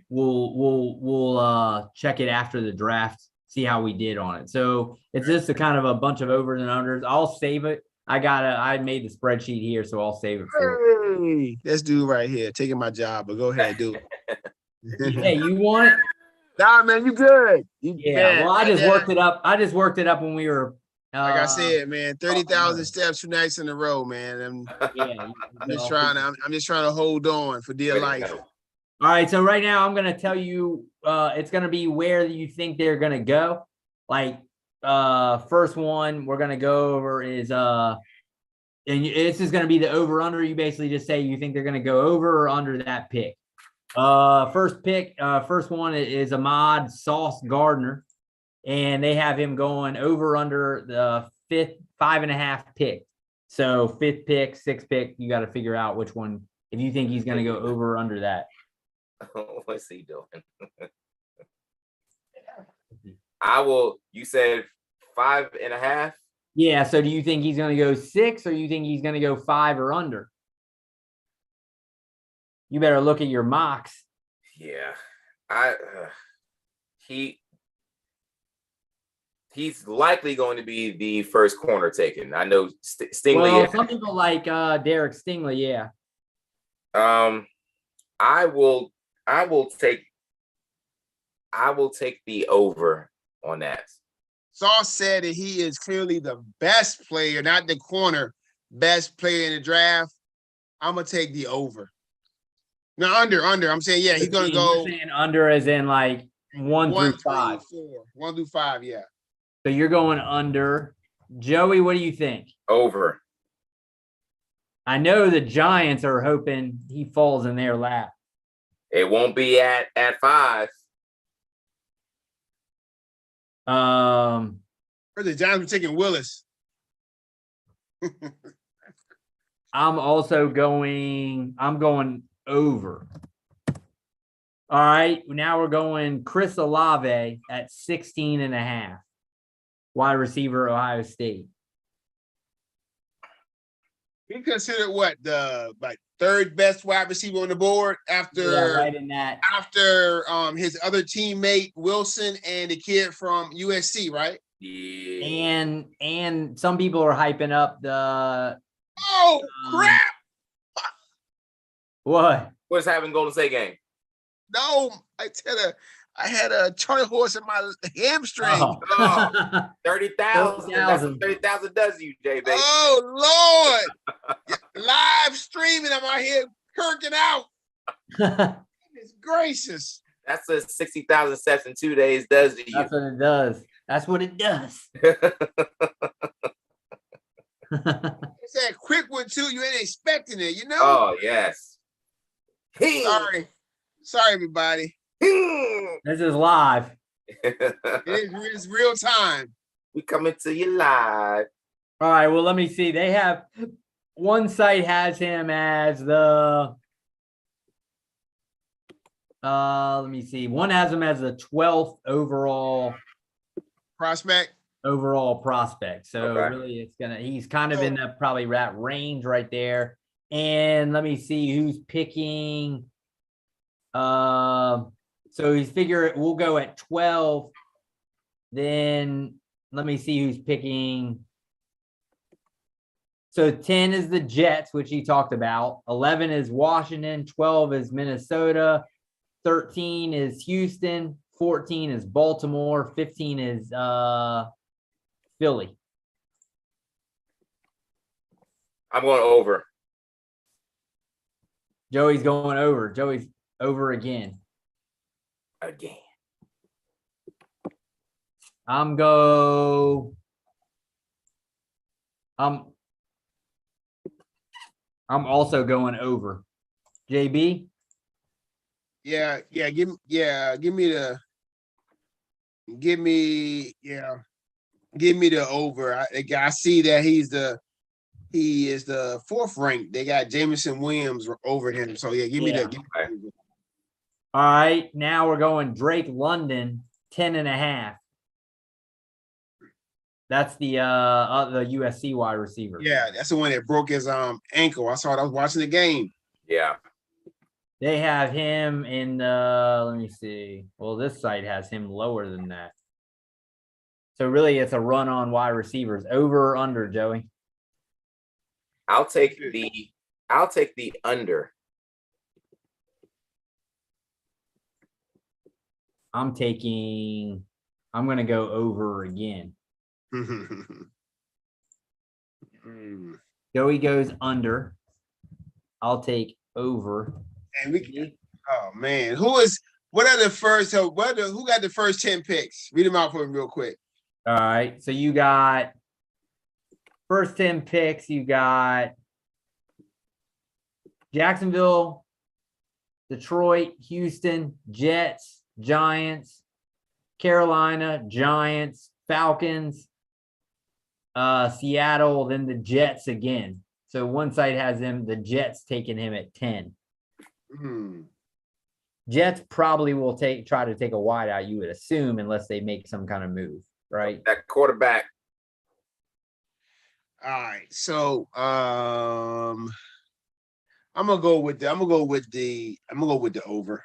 we'll check it after the draft, see how we did on it. So it's just a kind of a bunch of overs and unders. I'll save it. I made the spreadsheet here, so I'll save it for you. Hey, this dude right here taking my job, but go ahead, do it. Hey, you want it? Nah, man, you good. Well, I just worked it up. I just worked it up when we were. Like I said, man, 30,000 steps 2 nights in a row, man. I'm just trying to hold on for dear life. All right, so right now I'm gonna tell you, it's gonna be where you think they're gonna go. Like first one we're gonna go over is and this is gonna be the over under. You basically just say you think they're gonna go over or under that pick. First one is Ahmad Sauce Gardner, and they have him going over under the 5.5 pick. So 5th pick, 6th pick, you got to figure out which one if you think he's going to go over or under that. What's he doing? You said 5.5? Yeah. So do you think he's going to go 6 or you think he's going to go 5 or under? You better look at your mocks. Yeah. He's likely going to be the first corner taken. I know Stingley. Well, some people like Derek Stingley, yeah. I will take the over on that. Sauce said that he is clearly the best player, not the corner, best player in the draft. I'm gonna take the over. No, under. I'm saying, yeah, he's gonna go. You're saying under as in like 1 through 5. 1 through 5, yeah. So you're going under. Joey, what do you think? Over. I know the Giants are hoping he falls in their lap. It won't be at 5. Or the Giants were taking Willis. I'm going over. All right. Now we're going Chris Olave at 16.5. Wide receiver, Ohio State. He considered what, the third best wide receiver on the board after right in that. After his other teammate Wilson and the kid from USC, right? Yeah. And some people are hyping up the crap. What? What's happening Golden State game? No, I had a Charlie horse in my hamstring. Oh, 30,000. That's what 30,000 does you, JB. Oh, Lord. Live streaming. I'm out here kirking out. Goodness gracious. That's what 60,000 steps in 2 days does to you. That's what it does. That's what it does. It's that quick one, too. You ain't expecting it, you know? Oh, yes. Sorry, everybody. This is live. It's real time. We coming to you live. All right. Well, let me see. They have one site has him as the. Let me see. One has him as the 12th overall prospect. So okay. Really, he's kind of in the probably that range right there. And let me see who's picking. So he's figuring we'll go at 12. Then let me see who's picking. So 10 is the Jets, which he talked about. 11 is Washington. 12 is Minnesota. 13 is Houston. 14 is Baltimore. 15 is Philly. I'm going over. Joey's going over. Joey's over again. I'm also going over. JB? Yeah, give me the over. I see that he is the 4th ranked. They got Jameson Williams over him. So yeah, give me that. All right, now we're going Drake London, 10.5. That's the USC wide receiver. Yeah, that's the one that broke his ankle. I saw it. I was watching the game. Yeah. They have him in the, let me see. Well, this site has him lower than that. So really it's a run on wide receivers. Over or under, Joey? I'll take the under. I'm going to go over again. Joey goes under. I'll take over. And oh man, who got the first 10 picks? Read them out for me real quick. All right. So you got first 10 picks. You got Jacksonville, Detroit, Houston, Jets, Giants, Carolina, Giants, Falcons, Seattle, then the Jets again. So one side has them, the Jets taking him at 10. Jets probably will try to take a wide out, you would assume, unless they make some kind of move, right? That quarterback. All right. So I'm gonna go with the over.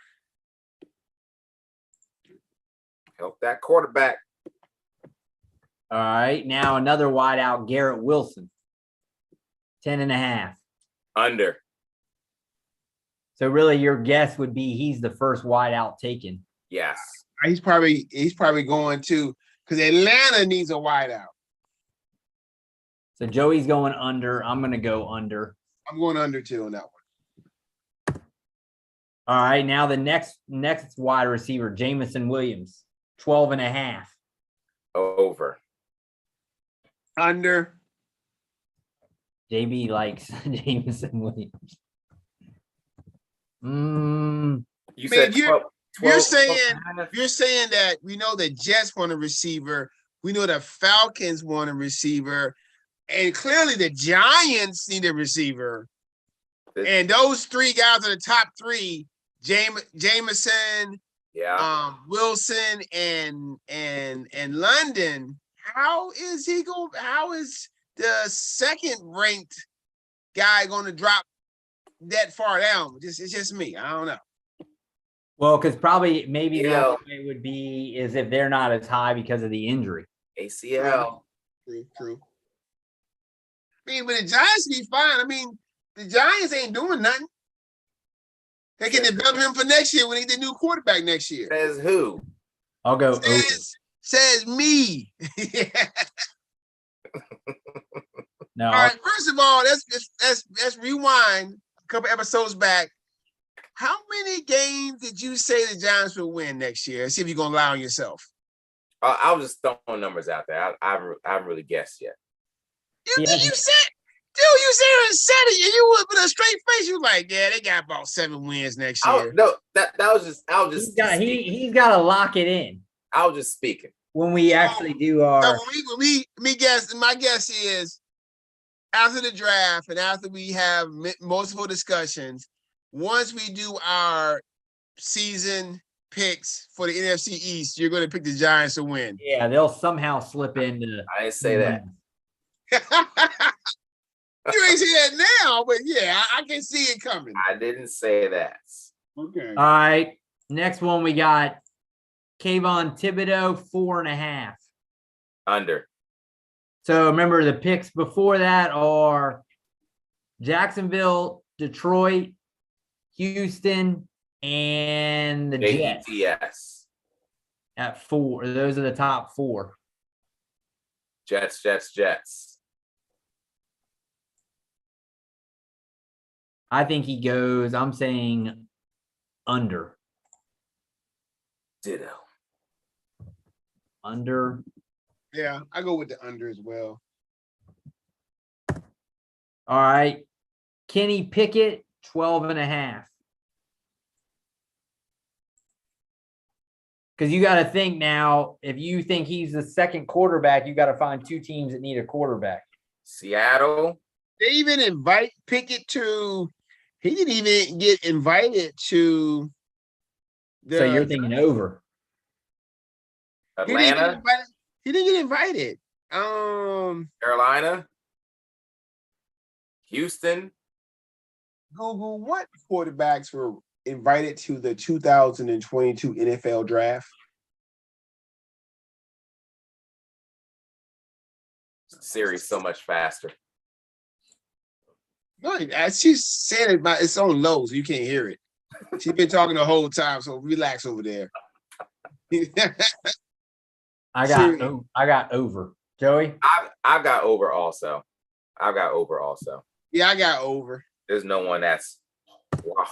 Help that quarterback. All right. Now another wide out, Garrett Wilson. 10.5. Under. So really your guess would be he's the first wide out taken. Yes. He's probably going to, because Atlanta needs a wide out. So Joey's going under. I'm gonna go under. I'm going under too on that one. All right. Now the next wide receiver, Jameson Williams, 12.5. Over. Under. JB likes Jameson Williams. You said 12, you're saying that we know the Jets want a receiver, we know the Falcons want a receiver, and clearly the Giants need a receiver. And those three guys are the top three: Jameson, Wilson, and London. How is the second ranked guy going to drop that far down? It's just me. I don't know. Well, because maybe the other way would be is if they're not as high because of the injury. ACL. True. I mean, but the Giants be fine. I mean, the Giants ain't doing nothing. They can develop him for next year when they get the new quarterback next year. Says who? I'll go says me. No. All right. First of all, let's rewind a couple episodes back. How many games did you say the Giants will win next year? See if you're gonna lie on yourself. I was just throwing numbers out there. I haven't really guessed yet. You said and said it, and you with a straight face. You like, yeah, they got about 7 wins next year. No, that was just. I was just. He's got to lock it in. I was just speaking. When we actually do our. So when guess, my guess is after the draft and after we have multiple discussions, once we do our season picks for the NFC East, you're going to pick the Giants to win. Yeah, they'll somehow slip into. I didn't say that. You ain't see that now, but yeah, I can see it coming. I didn't say that. Okay. All right. Next one we got Kayvon Thibodeau, 4.5. Under. So remember the picks before that are Jacksonville, Detroit, Houston, and the Jets. Jets. At 4. Those are the top 4. Jets. I think he goes, I'm saying under. Ditto. Under. Yeah, I go with the under as well. All right. Kenny Pickett, 12.5. Because you got to think now, if you think he's the second quarterback, you got to find 2 teams that need a quarterback. Seattle. They even invite Pickett to. He didn't even get invited to. So you're thinking over. Atlanta. He didn't get invited. Carolina. Houston. Google, what quarterbacks were invited to the 2022 NFL draft? Series so much faster. No, she's saying it by its own low, so you can't hear it. She's been talking the whole time, so relax over there. I got over. Joey? I've got over also. Yeah, I got over. There's no one that's wow.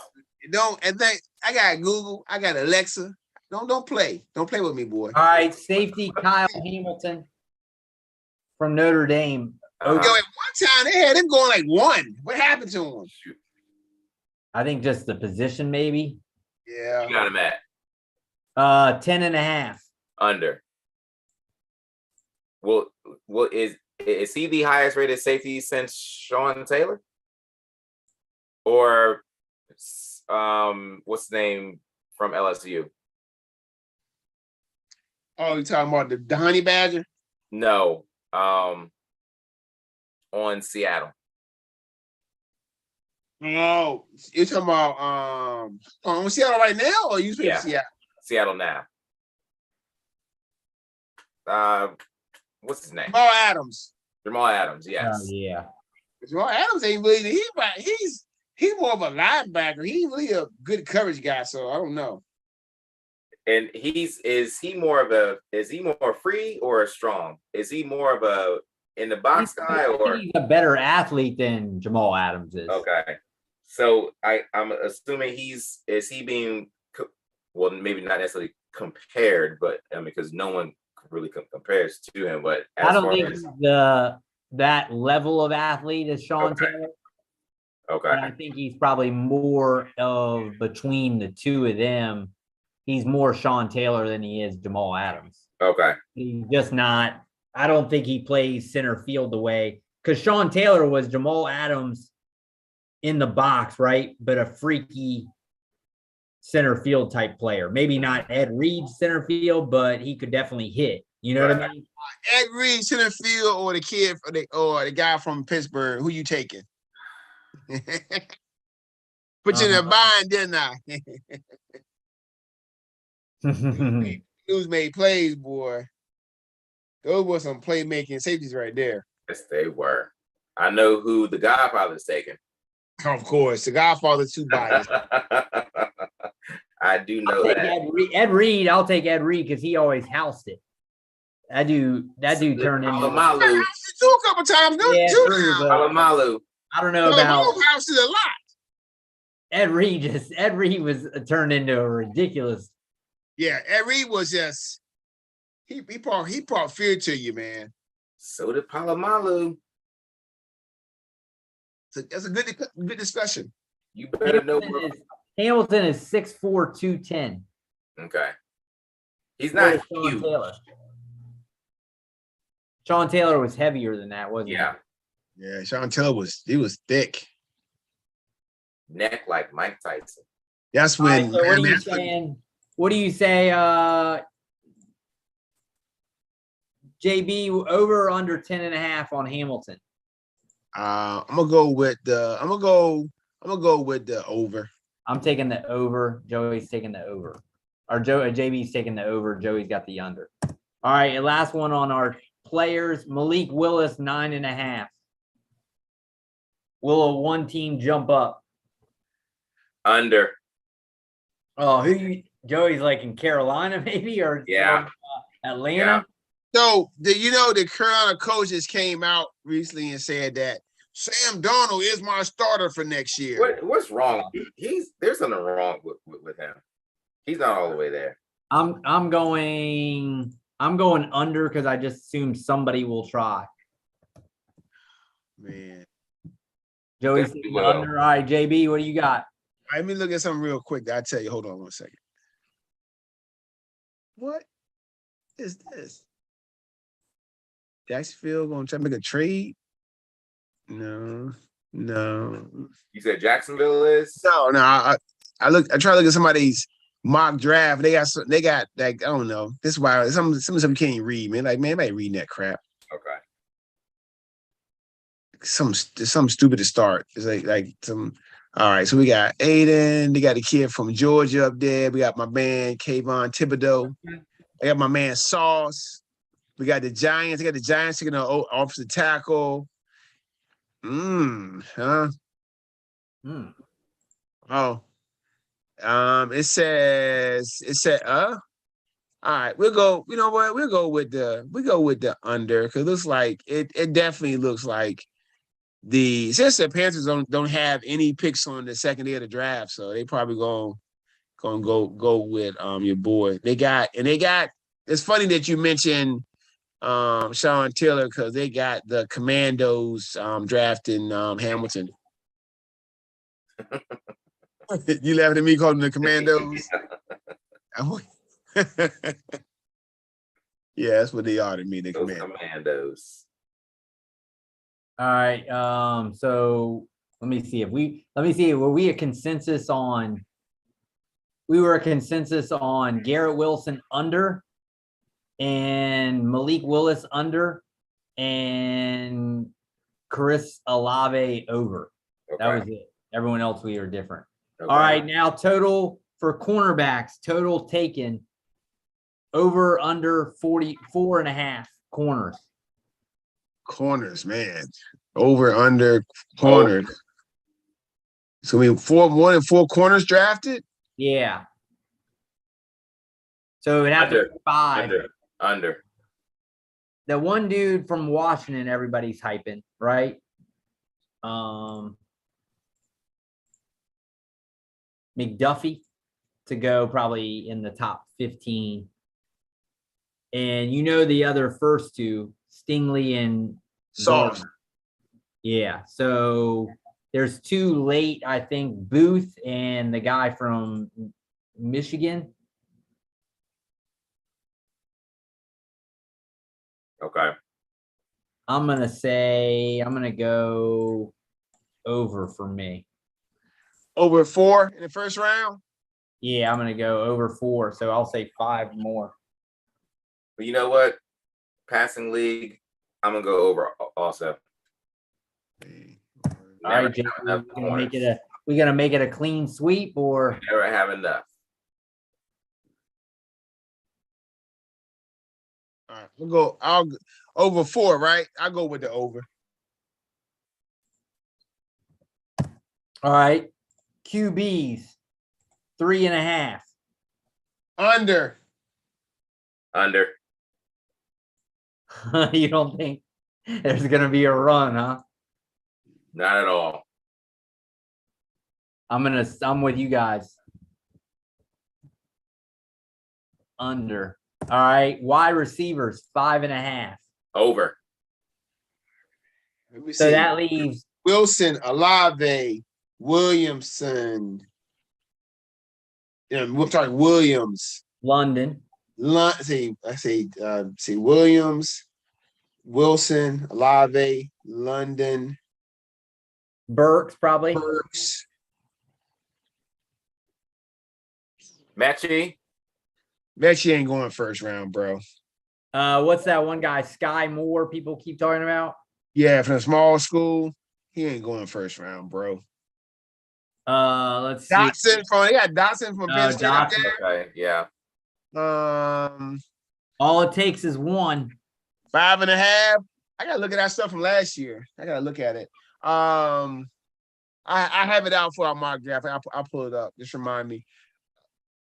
I got Google, I got Alexa. Don't play. Don't play with me, boy. All right, safety Kyle Hamilton, from Notre Dame. Yo, at one time they had him going like 1. What happened to him? I think just the position, maybe. Yeah. You got him at 10.5. under. Well, is he the highest rated safety since Sean Taylor? Or what's the name from LSU? Oh, you talking about the Honey Badger? No. On Seattle. Oh, you're talking about on Seattle right now, or you Yeah. Seattle? Seattle now. What's his name? Jamal Adams. Jamal Adams, yes. Yeah. Jamal Adams ain't really he's more of a linebacker. He ain't really a good coverage guy, so I don't know. And is he more free or strong? Is he more of a in the box guy, or he's a better athlete than Jamal Adams is? Okay. So I'm assuming is he being, well, maybe not necessarily compared, but I mean, because no one really compares to him. But I don't think he's that level of athlete as Sean Taylor. Okay. But I think he's probably more of between the two of them. He's more Sean Taylor than he is Jamal Adams. Okay. He's just not. I don't think he plays center field the way, because Sean Taylor was Jamal Adams in the box, right? But a freaky center field type player. Maybe not Ed Reed center field, but he could definitely hit. You know what I mean? Ed Reed center field, or the kid, or the guy from Pittsburgh. Who you taking? Put you in a bind, didn't I? News made plays, boy. Those were some playmaking safeties right there. Yes, they were. I know who the Godfather's taking. Of course, the Godfather too biased. I do know that. Ed Reed, I'll take Ed Reed because he always housed it. That dude turned into Palomalu. I housed it too a couple times. Yeah, true, but Palomalu. I don't know about housed it a lot. Ed Reed was turned into a ridiculous. Yeah, Ed Reed was just he brought fear to you, man. So did Palomalu. So that's a good discussion. You better know. Hamilton is 6'4", 210. Okay. He's not Sean huge. Taylor. Sean Taylor was heavier than that, wasn't he? Yeah, Sean Taylor was thick. Neck like Mike Tyson. That's when. Right, so what are you saying? What do you say, JB, over or under 10.5 on Hamilton? I'm gonna go with the over. I'm taking the over. Joey's taking the over. Or JB's taking the over. Joey's got the under. All right, and last one on our players. Malik Willis, 9.5. Will a one team jump up? Under. Oh, Joey's like in Carolina, maybe, or Atlanta? Yeah. So the Carolina coaches came out recently and said that Sam Darnold is my starter for next year. What's wrong? There's something wrong with him. He's not all the way there. I'm going under because I just assume somebody will try. Man. Joey's under. All right, JB, what do you got? Let me look at something real quick. I'll tell you. Hold on 1 second. What is this? Jacksonville gonna try to make a trade? No. You said Jacksonville is? No. I try to look at somebody's mock draft. They got like, I don't know. This is why some of them can't even read, man. Like, man, I ain't reading that crap. Okay. Some stupid to start. It's like some. All right, so we got Aiden. They got a kid from Georgia up there. We got my man Kayvon Thibodeau. I got my man Sauce. We got the Giants. I got the Giants taking an offensive tackle. Oh. It said all right, we'll go. You know what? We'll go with the under, because it looks like it definitely looks like since the Panthers don't have any picks on the second day of the draft, so they probably gonna go with your boy. They got it's funny that you mentioned Sean Taylor because they got the Commandos drafting Hamilton. You laughing at me calling them the Commandos? Yeah, that's what they are to me, the Commandos. All right. So let me see. Were we a consensus on? We were a consensus on Garrett Wilson under, and Malik Willis under, and Chris Olave over. Okay. That was it. Everyone else we were different. Okay. All right. Now total for cornerbacks. Total taken. Over under 44.5 corners. Corners, man. Over under corners. So we have more than 4 corners drafted? Yeah. So it have to be 5. Under. The one dude from Washington, everybody's hyping, right? McDuffie to go probably in the top 15. And you know the other first two, Stingley and Sauce. Gardner. Yeah. So there's 2 late, I think, Booth and the guy from Michigan. Okay. I'm going to go over for me. Over 4 in the first round? Yeah, I'm going to go over 4. So I'll say 5 more. But you know what? Passing league, I'm going to go over also. All right, Jake, we gonna make it a clean sweep or never have enough. All right, I'll go over 4, right? I'll go with the over. All right. QBs 3.5. Under. You don't think there's gonna be a run, huh? Not at all. I'm with you guys. Under. All right. Wide receivers 5.5. Over. So that leaves Wilson, Olave, Williamson. We're talking Williams. London. See Williams, Wilson, Olave, London. Burks probably. Burks. Mechie ain't going first round, bro. What's that one guy? Sky Moore people keep talking about? Yeah, from a small school. He ain't going first round, bro. Let's see. Dotson from Penn State up there. Okay, yeah. All it takes is 1. 5.5. I gotta look at that stuff from last year. I gotta look at it. I have it out for our mock draft. I'll pull it up. Just remind me.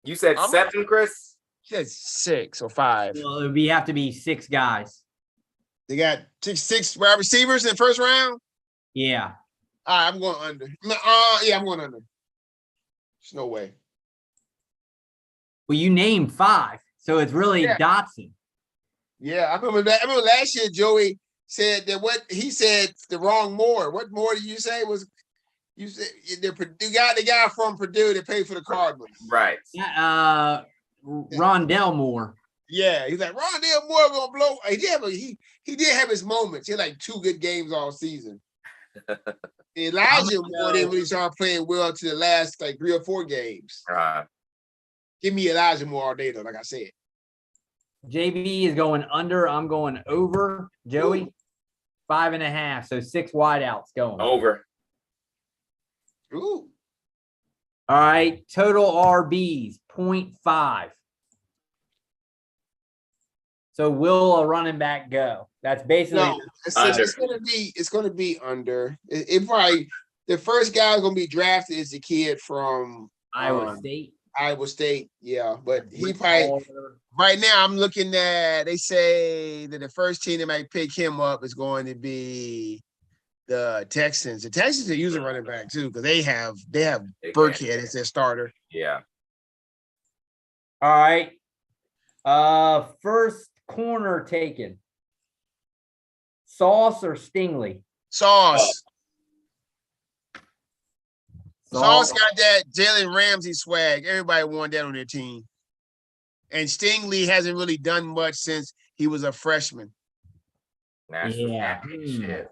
You said 7, Chris? You said 6 or 5. Well, we have to be 6 guys. They got 6 wide receivers in the first round. Yeah. All right, I'm going under. Yeah, I'm going under. There's no way. Well, you named 5, so it's really Dotson. Yeah, I remember that. I remember last year Joey said that what he said the wrong Moore. What Moore did you say was? You said the guy from Purdue that paid for the Cardinals. Right. Rondell Moore. Yeah, he's like Rondell Moore gonna blow. He did have his moments. He had like 2 good games all season. Elijah Moore didn't really start playing well to the last like 3 or 4 games. Give me Elijah Moore all day though, like I said. JB is going under. I'm going over. Joey, 5.5. So 6 wideouts going over. Ooh. All right. Total RBs 0.5. So will a running back go? That's basically it's gonna be under. It probably the first guy gonna be drafted is the kid from Iowa State. Iowa State, yeah, but he probably right now. I'm looking at. They say that the first team that might pick him up is going to be the Texans. The Texans are using running back too because they have Burkhead as their starter. Yeah. All right. First corner taken. Sauce or Stingley? Sauce. Sauce got that Jalen Ramsey swag. Everybody wanted that on their team. And Stingley hasn't really done much since he was a freshman. National Yeah. championship.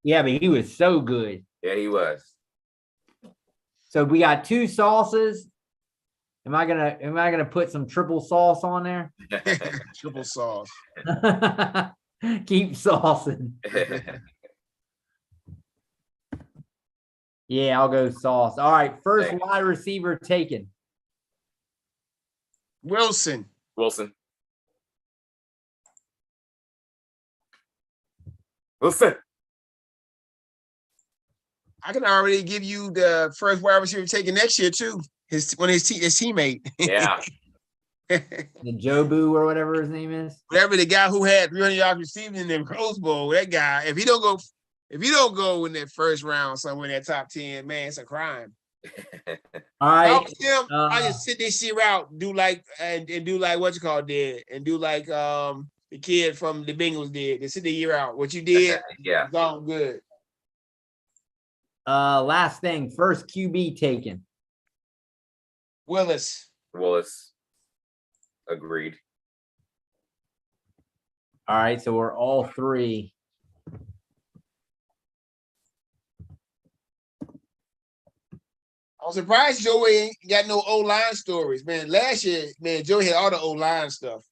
Yeah, but he was so good. Yeah, he was. So we got 2 sauces. Am I gonna put some triple sauce on there? Triple sauce. Keep saucing. Yeah, I'll go sauce. All right, first wide receiver taken. Wilson. Wilson. I can already give you the first wide receiver taken next year too. His teammate. Yeah. The Jobu or whatever his name is. Whatever, the guy who had 300 yards receiving in the Rose Bowl, that guy, if you don't go in that first round somewhere in that top 10, man, it's a crime. All right. I just sit this year out, do like what you call did, and do like the kid from the Bengals did. They sit the year out. What you did, yeah, it's all good. Last thing, first QB taken. Willis. Agreed. All right, so we're all 3. I was surprised Joey ain't got no O-line stories, man. Last year, man, Joey had all the O-line stuff.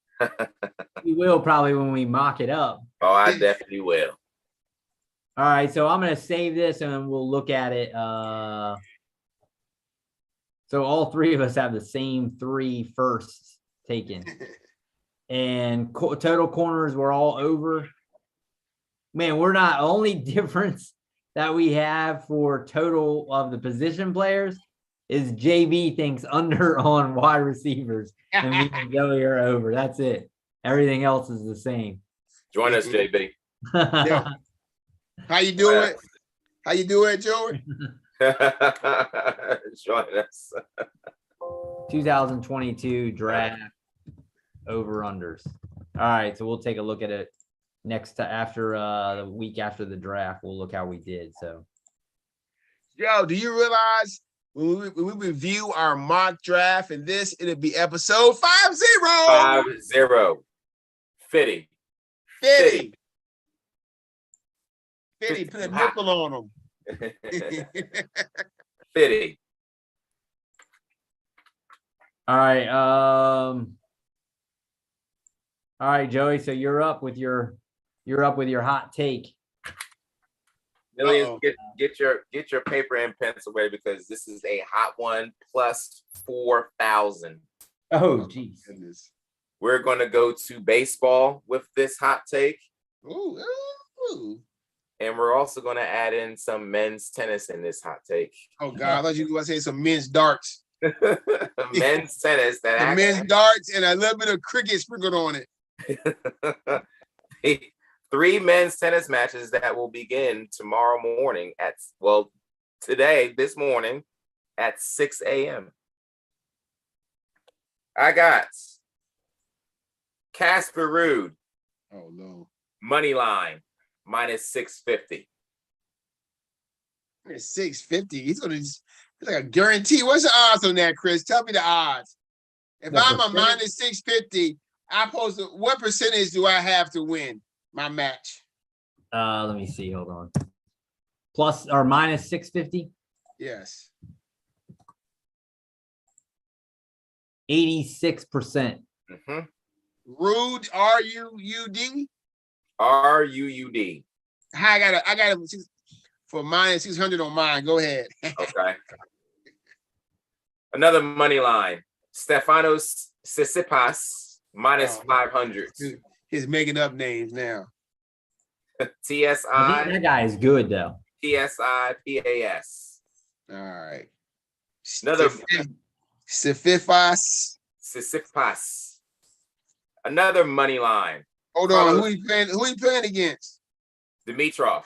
We will probably when we mock it up. Oh, I definitely will. All right, so I'm going to save this and we'll look at it. So all 3 of us have the same 3 firsts taken. And total corners were all over. Man, we're not only difference that we have for total of the position players is JB thinks under on wide receivers and we can go here over. That's it. Everything else is the same. Join us, JB. Yeah. How you doing? How you doing, Joey? Join us. 2022 draft over unders. All right, so we'll take a look at it after the week after the draft. We'll look how we did. So, yo, do you realize when we review our mock draft and it'll be episode 50. 50. 50. Put a nickel on them. 50. all right. All right, Joey. So you're up with your hot take. Millions, get your paper and pencil ready because this is a hot one plus 4,000. Oh, geez. We're gonna go to baseball with this hot take. Ooh. And we're also gonna add in some men's tennis in this hot take. Oh God, I thought you were gonna say some men's darts. Men's tennis men's darts and a little bit of cricket sprinkled on it. 3 men's tennis matches that will begin tomorrow morning this morning at 6 a.m. I got Casper Ruud. Oh no. Money line minus 650. It's 650. It's like a guarantee. What's the odds on that, Chris? Tell me the odds. If I'm a minus 650, what percentage do I have to win my match? Let me see. Hold on. Plus or minus 650? Yes. 86%. Rude, R-U-U-D? R-U-U-D. I got it for minus 600 on mine. Go ahead. Okay. Another money line. Stefanos Tsitsipas minus 500. He's making up names now. TSI. I think that guy is good though. TSI PAS. All right. Another Tsitsipas. Another money line. Hold on. Who he playing against? Dimitrov.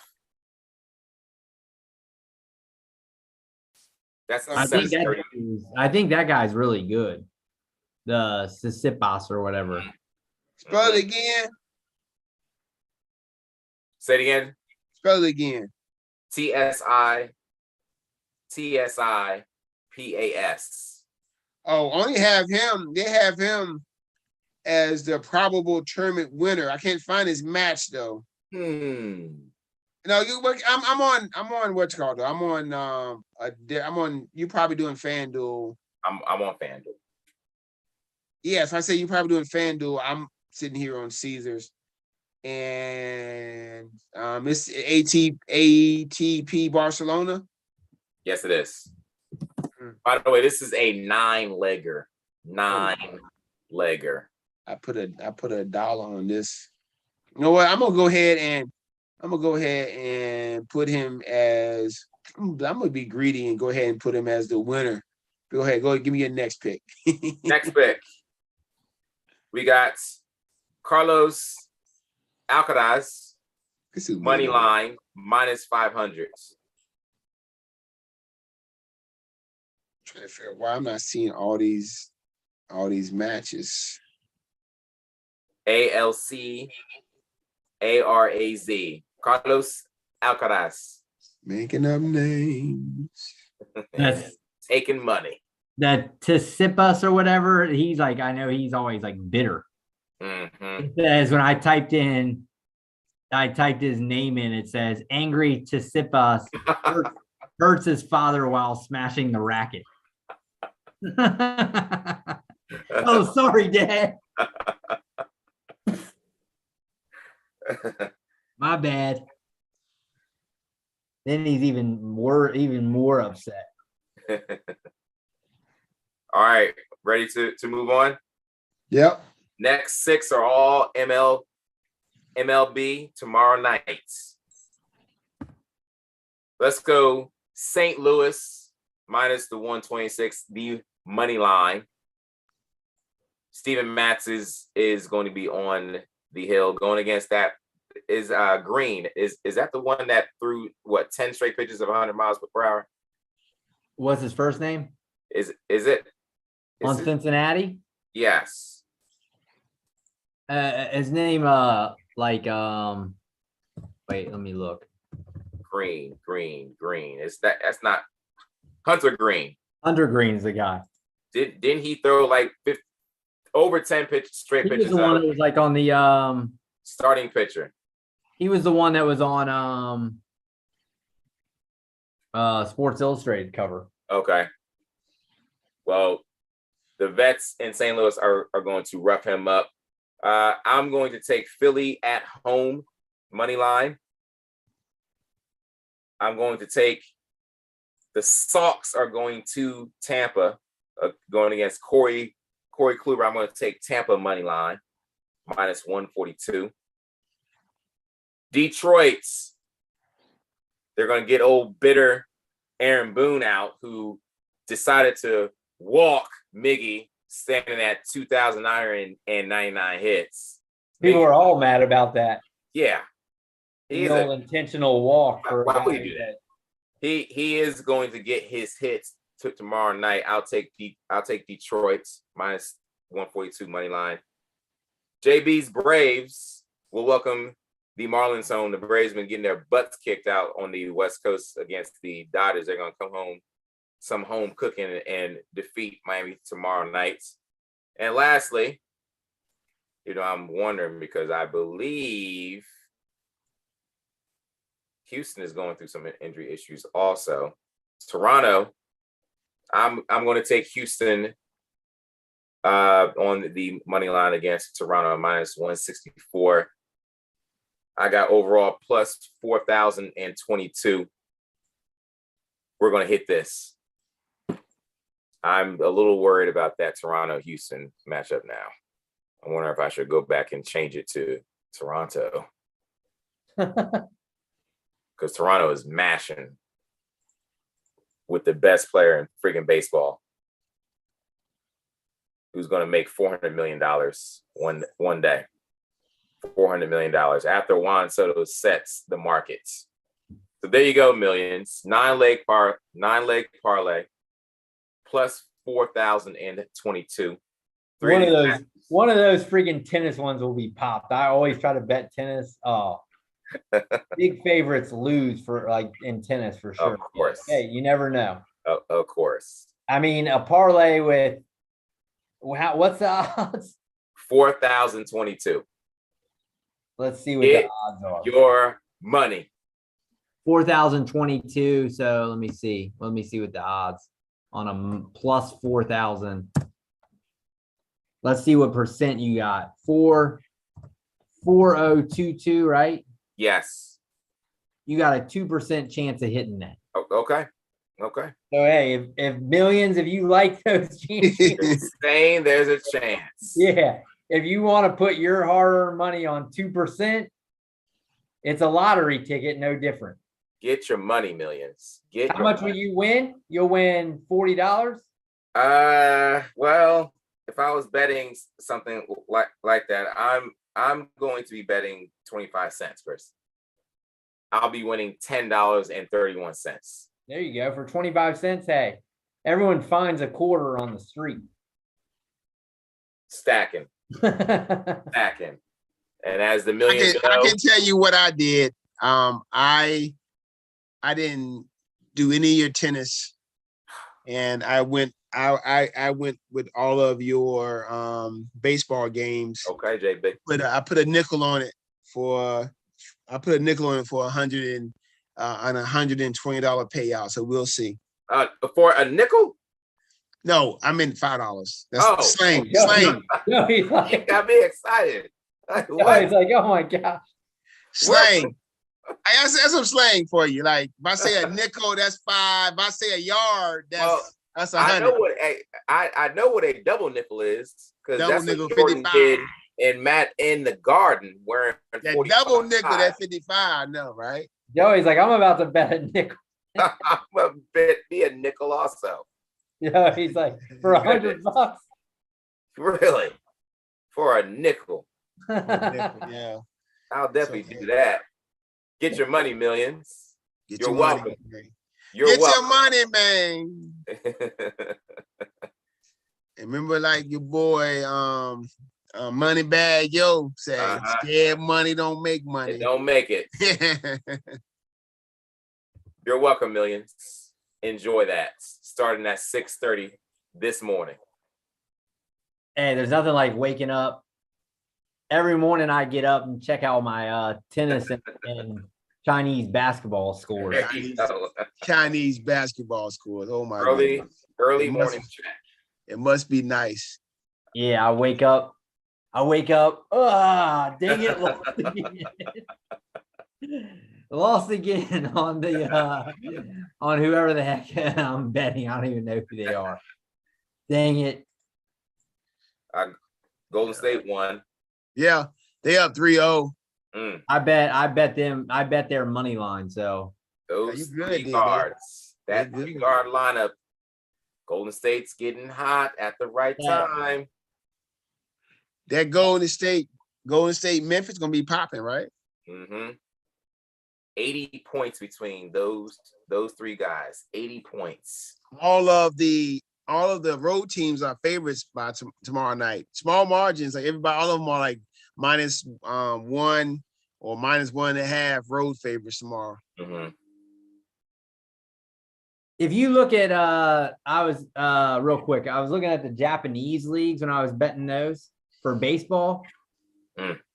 That's I think that guy's really good. The Tsitsipas or whatever. Spell it again. Say it again. Spell it again. TSIPAS. Oh, only have him. They have him as the probable tournament winner. I can't find his match though. No, I'm on what's called though. I'm on. You probably doing FanDuel. I'm on FanDuel. Yeah, so I say you probably doing FanDuel. I'm sitting here on Caesars, and it's ATP Barcelona. Yes, it is. By the way, this is a 9-legger. 9-legger. I put a $1 on this. You know what? I'm gonna go ahead and put him as. I'm gonna be greedy and go ahead and put him as the winner. Go ahead, give me your next pick. Next pick. We got Carlos Alcaraz, money line -500. Trying to figure out why I'm not seeing all these matches. ALCARAZ. Carlos Alcaraz. Making up names. That's taking money. That Tsitsipas or whatever. He's like, I know he's always like bitter. It says when I typed his name in, it says angry Tsitsipas hurts his father while smashing the racket. Oh, sorry, Dad. My bad. Then he's even more upset. All right, ready to move on? Yep. Next 6 are all MLB tomorrow night. Let's go St. Louis -126, the money line. Steven Matz is going to be on the hill. Going against that is Green. Is that the one that threw 10 straight pitches of 100 miles per hour? What's his first name? Is it on Cincinnati? Yes. His name wait, let me look. Green. That's not Hunter Green. Hunter Green's the guy. Didn't he throw like over 10 straight pitches? He was the one that was like on the starting pitcher. He was the one that was on Sports Illustrated cover. Okay. Well, the vets in St. Louis are going to rough him up. I'm going to take Philly at home money line. I'm going to take the Sox are going to Tampa, going against Corey Kluber. I'm going to take Tampa money line -142. Detroit, they're going to get old bitter Aaron Boone out, who decided to walk Miggy, standing at 2,999 hits. People are all mad about that. Yeah. He's an intentional walk. Why would he do that? He is going to get his hits tomorrow night. I'll take Detroit -142 money line. JB's Braves will welcome the Marlins home. The Braves been getting their butts kicked out on the West Coast against the Dodgers. They're going to come home, some home cooking, and defeat Miami tomorrow night. And lastly, I'm wondering because I believe Houston is going through some injury issues also. Toronto, I'm going to take Houston on the money line against Toronto -164. I got overall plus 4,022. We're going to hit this. I'm a little worried about that Toronto-Houston matchup now. I wonder if I should go back and change it to Toronto. Because Toronto is mashing with the best player in freaking baseball, who's going to make $400 million one day. $400 million after Juan Soto sets the markets. So there you go, millions. 9-leg parlay plus 4,022. One of those freaking tennis ones will be popped. I always try to bet tennis. Oh, Big favorites lose for like in tennis for sure. Of course. Hey, you never know. Of course. I mean, a parlay with what's the odds? 4,022. Let's see what the odds are. Your money. 4,022. So let me see. Let me see what the odds on a plus 4,000. Let's see what percent you got. 4022, right? Yes. You got a 2% chance of hitting that. Okay. So hey, if millions, if you like those chances, saying there's a chance. yeah. If you want to put your hard-earned money on 2%, it's a lottery ticket, no different. Get your money, millions. How much will you win? You'll win $40. Well, if I was betting something like that, I'm going to be betting 25 cents, Chris. I'll be winning $10.31. There you go. For 25 cents, hey, everyone finds a quarter on the street. Stacking. Stacking. And as the millions I can tell you what I did. I didn't do any of your tennis, and I went with all of your baseball games. Okay, JB. But I put a nickel on it for $120 payout. So we'll see. For a nickel? No, I meant $5. That's slang. No, he's like, you got me excited. Like, what? He's like, oh my gosh. Slang. That's some slang for you. Like if I say a nickel, that's $5. If I say a yard, that's $100. I know what a double nickel is, because that's nickel, what Jordan 55. did in Matt in the Garden wearing that double nickel, that 55. No, right? Joey's like, I'm about to bet a nickel. I'm gonna be a nickel also. Yeah, he's like, for $100. Really? For a nickel? Yeah, I'll definitely do that. Get your money, millions. You're welcome. Money, You're welcome. Your money, man. And remember, like your boy, Moneybag Yo said, scared money don't make money. It don't make it. You're welcome, millions. Enjoy that. Starting at 6:30 this morning. Hey, there's nothing like waking up. Every morning I get up and check out my tennis and Chinese basketball scores. Chinese basketball scores. Oh my God. Early morning check. It must be nice. Yeah, I wake up. Dang it. Lost again on the on whoever the heck I'm betting. I don't even know who they are. Dang it. Golden State won. Yeah, they up 3-0. I bet their money line. So those three guards, that three-guard lineup, Golden State's getting hot at the right time. That Golden State, Memphis gonna be popping, right? 80 points between those three guys. 80 points. All of the road teams are favorites by tomorrow night. Small margins, like everybody, all of them are like -1 or -1.5 road favorites tomorrow. If you look at I was real quick, I was looking at the Japanese leagues when I was betting those for baseball,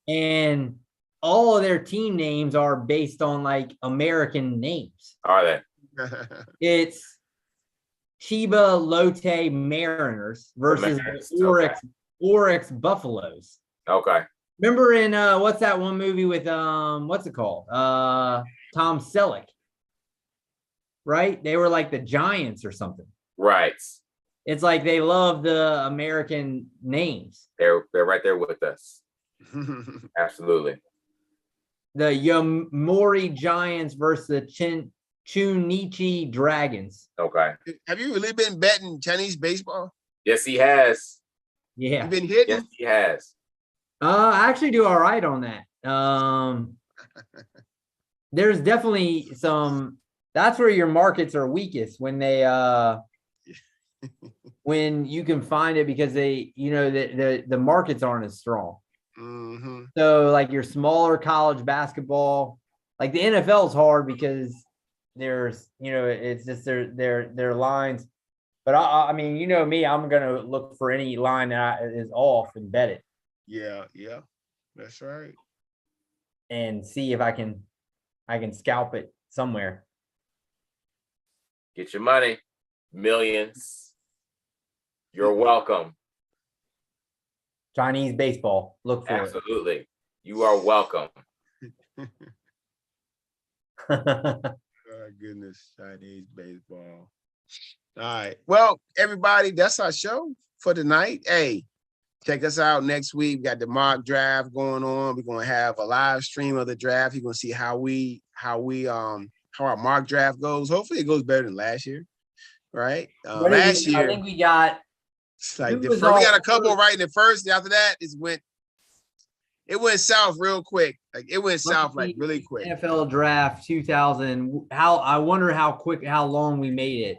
and all of their team names are based on like American names. Are they? It's Chiba Lotte Mariners versus Oryx Buffaloes. Okay. Remember in what's that one movie with what's it called? Tom Selleck. Right? They were like the Giants or something. Right. It's like they love the American names. They're right there with us. Absolutely. The Yomiuri Giants versus the Chunichi Dragons. Okay. Have you really been betting Chinese baseball? Yes, he has. Yeah. You've been hitting? Yes, he has. I actually do all right on that. There's definitely some. That's where your markets are weakest when they when you can find it, because they, the markets aren't as strong. So like your smaller college basketball, Like the NFL is hard because there's, it's just their lines. But I mean, you know me, I'm gonna look for any line that is off and bet it. Yeah, that's right. And see if I can scalp it somewhere. Get your money, millions. You're welcome. Chinese baseball, look for Absolutely. You are welcome. Oh, goodness, Chinese baseball. All right. Well, everybody, that's our show for tonight. Hey, check us out next week. We got the mock draft going on. We're gonna have a live stream of the draft. You're gonna see how our mock draft goes. Hopefully, it goes better than last year, right? Last year, I think we got. It's like we got a couple right in the first. After that, it went south real quick. Like it went south like really quick. NFL draft 2000. I wonder how long we made it.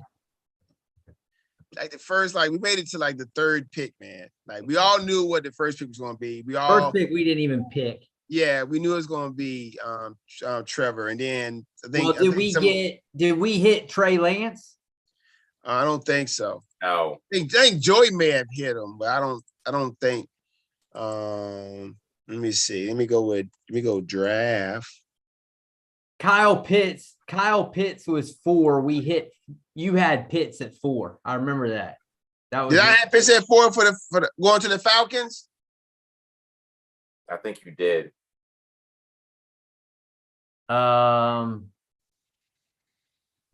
Like the first, like we made it to like the third pick, man. Like we all knew what the first pick was going to be. First pick we didn't even pick. Yeah, we knew it was going to be Trevor, and then I think. Well, did we hit Trey Lance? I don't think so. No. I think Joey may have hit him, but I don't think. Let me see. Let me go draft. Kyle Pitts was 4. You had Pitts at 4. I remember that. Did I have Pitts at 4 for the going to the Falcons? I think you did.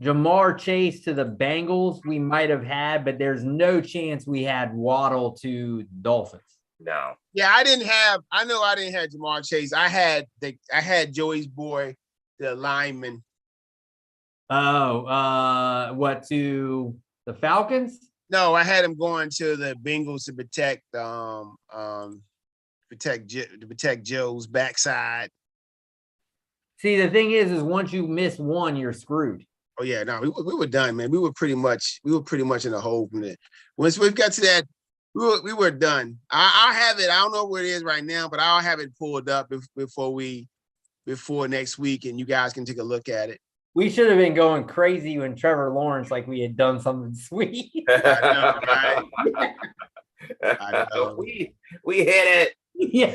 Jamar Chase to the Bengals, we might have had, but there's no chance we had Waddle to Dolphins. No. Yeah, I didn't have Jamar Chase. I had Joey's boy, the lineman. Oh, what, to the Falcons? No, I had him going to the Bengals to protect Joe's backside. See, the thing is once you miss one, you're screwed. Oh yeah, no, we were done, man. We were pretty much in the hole from it. Once we got to that, we were done. I'll have it. I don't know where it is right now, but I'll have it pulled up before next week, and you guys can take a look at it. We should have been going crazy when Trevor Lawrence, like we had done something sweet. I know, right? I know. We hit it. Yeah.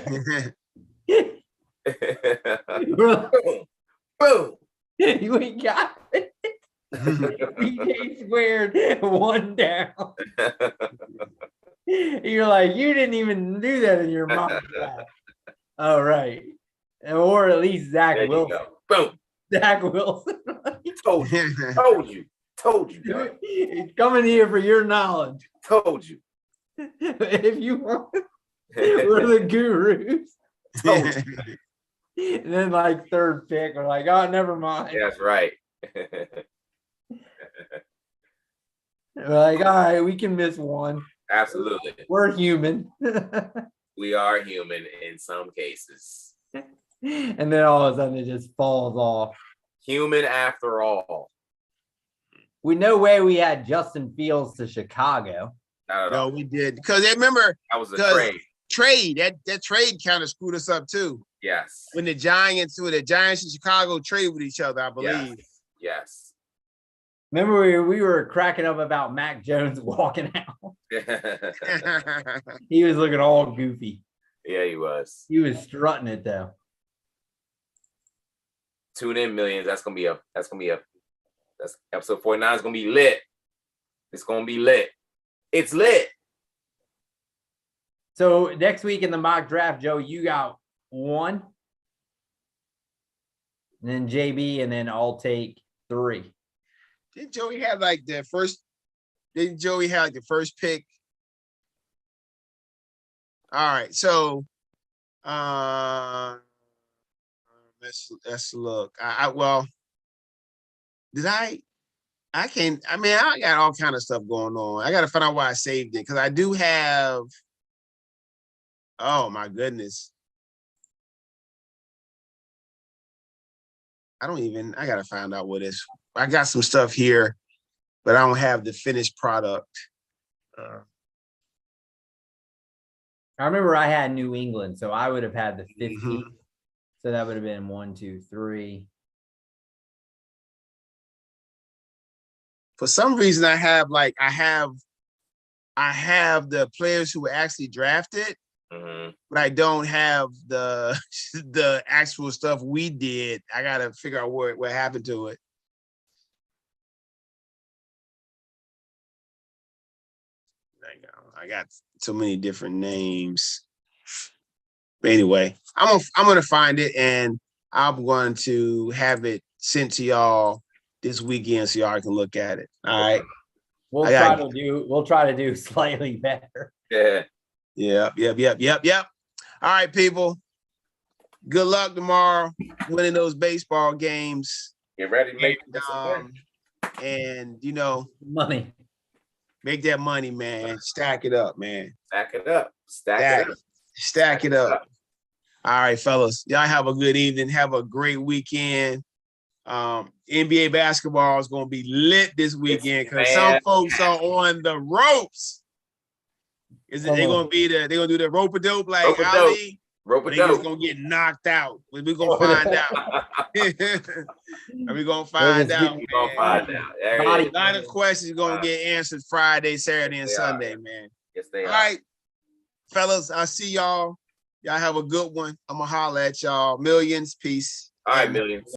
Boom. We got it. BK squared 1 down. You're like, you didn't even do that in your mind. All right. Or at least Zach Wilson. Boom. Zach Wilson. Told you. He's coming here for your knowledge. Told you. If you want, we're the gurus. Told you. And then like third pick, we're like, oh, never mind. That's right. We're like, all right, we can miss one. Absolutely. We're human. We are human in some cases. And then all of a sudden it just falls off. Human after all. We no way we had Justin Fields to Chicago. No, we did. Because remember that was a trade. That trade kind of screwed us up too. Yes. When the Giants in Chicago trade with each other, I believe. Yes. Remember we were cracking up about Mac Jones walking out. He was looking all goofy. Yeah, he was. He was strutting it though. Tune in, millions. That's episode 49 is gonna be lit. It's gonna be lit. It's lit. So next week in the mock draft, Joe, you got 1. And then JB, and then I'll take 3. Didn't Joey have like the first pick? All right, so let's look. I got all kind of stuff going on. I got to find out why I saved it because I do have. Oh my goodness. I got to find out what is. I got some stuff here, but I don't have the finished product. I remember I had New England, so I would have had the 15th. So that would have been 1, 2, 3. For some reason, I have the players who were actually drafted, but I don't have the the actual stuff we did. I gotta figure out what happened to it. I got so many different names. But anyway, I'm gonna find it, and I'm going to have it sent to y'all this weekend so y'all can look at it. All right. We'll try to do slightly better. Yeah. Yep. All right, people. Good luck tomorrow winning those baseball games. Get ready to make and money. Make that money, man. Stack it up, man. Stack it up. Stack it up. All right, fellas. Y'all have a good evening. Have a great weekend. NBA basketball is going to be lit this weekend because some folks are on the ropes. Is it? They're going to do the rope a dope like Ali. Rope a dope. dope. Going to get knocked out. We're going to find out. We're going to find out. We're going to find out. A lot of questions going to get answered Friday, Saturday, and Sunday, man. Yes, they are. All right, fellas. I'll see y'all. Y'all have a good one. I'm going to holler at y'all. Millions. Peace. All right, millions.